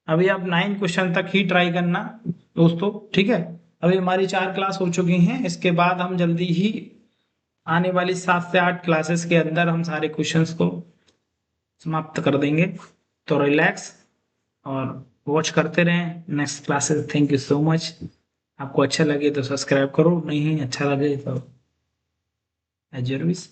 अभी आप 9 क्वेश्चन तक ही ट्राई करना दोस्तों, ठीक है? अभी हमारी 4 क्लास हो चुकी हैं, इसके बाद हम जल्दी ही आने वाली 7 से 8 क्लासेस के अंदर हम सारे क्वेश्चंस को समाप्त कर देंगे। तो रिलैक्स और वॉच करते रहें next classes. Thank you so much. आपको अच्छा लगे तो सब्सक्राइब करो, नहीं अच्छा लगे तो एज योर विश।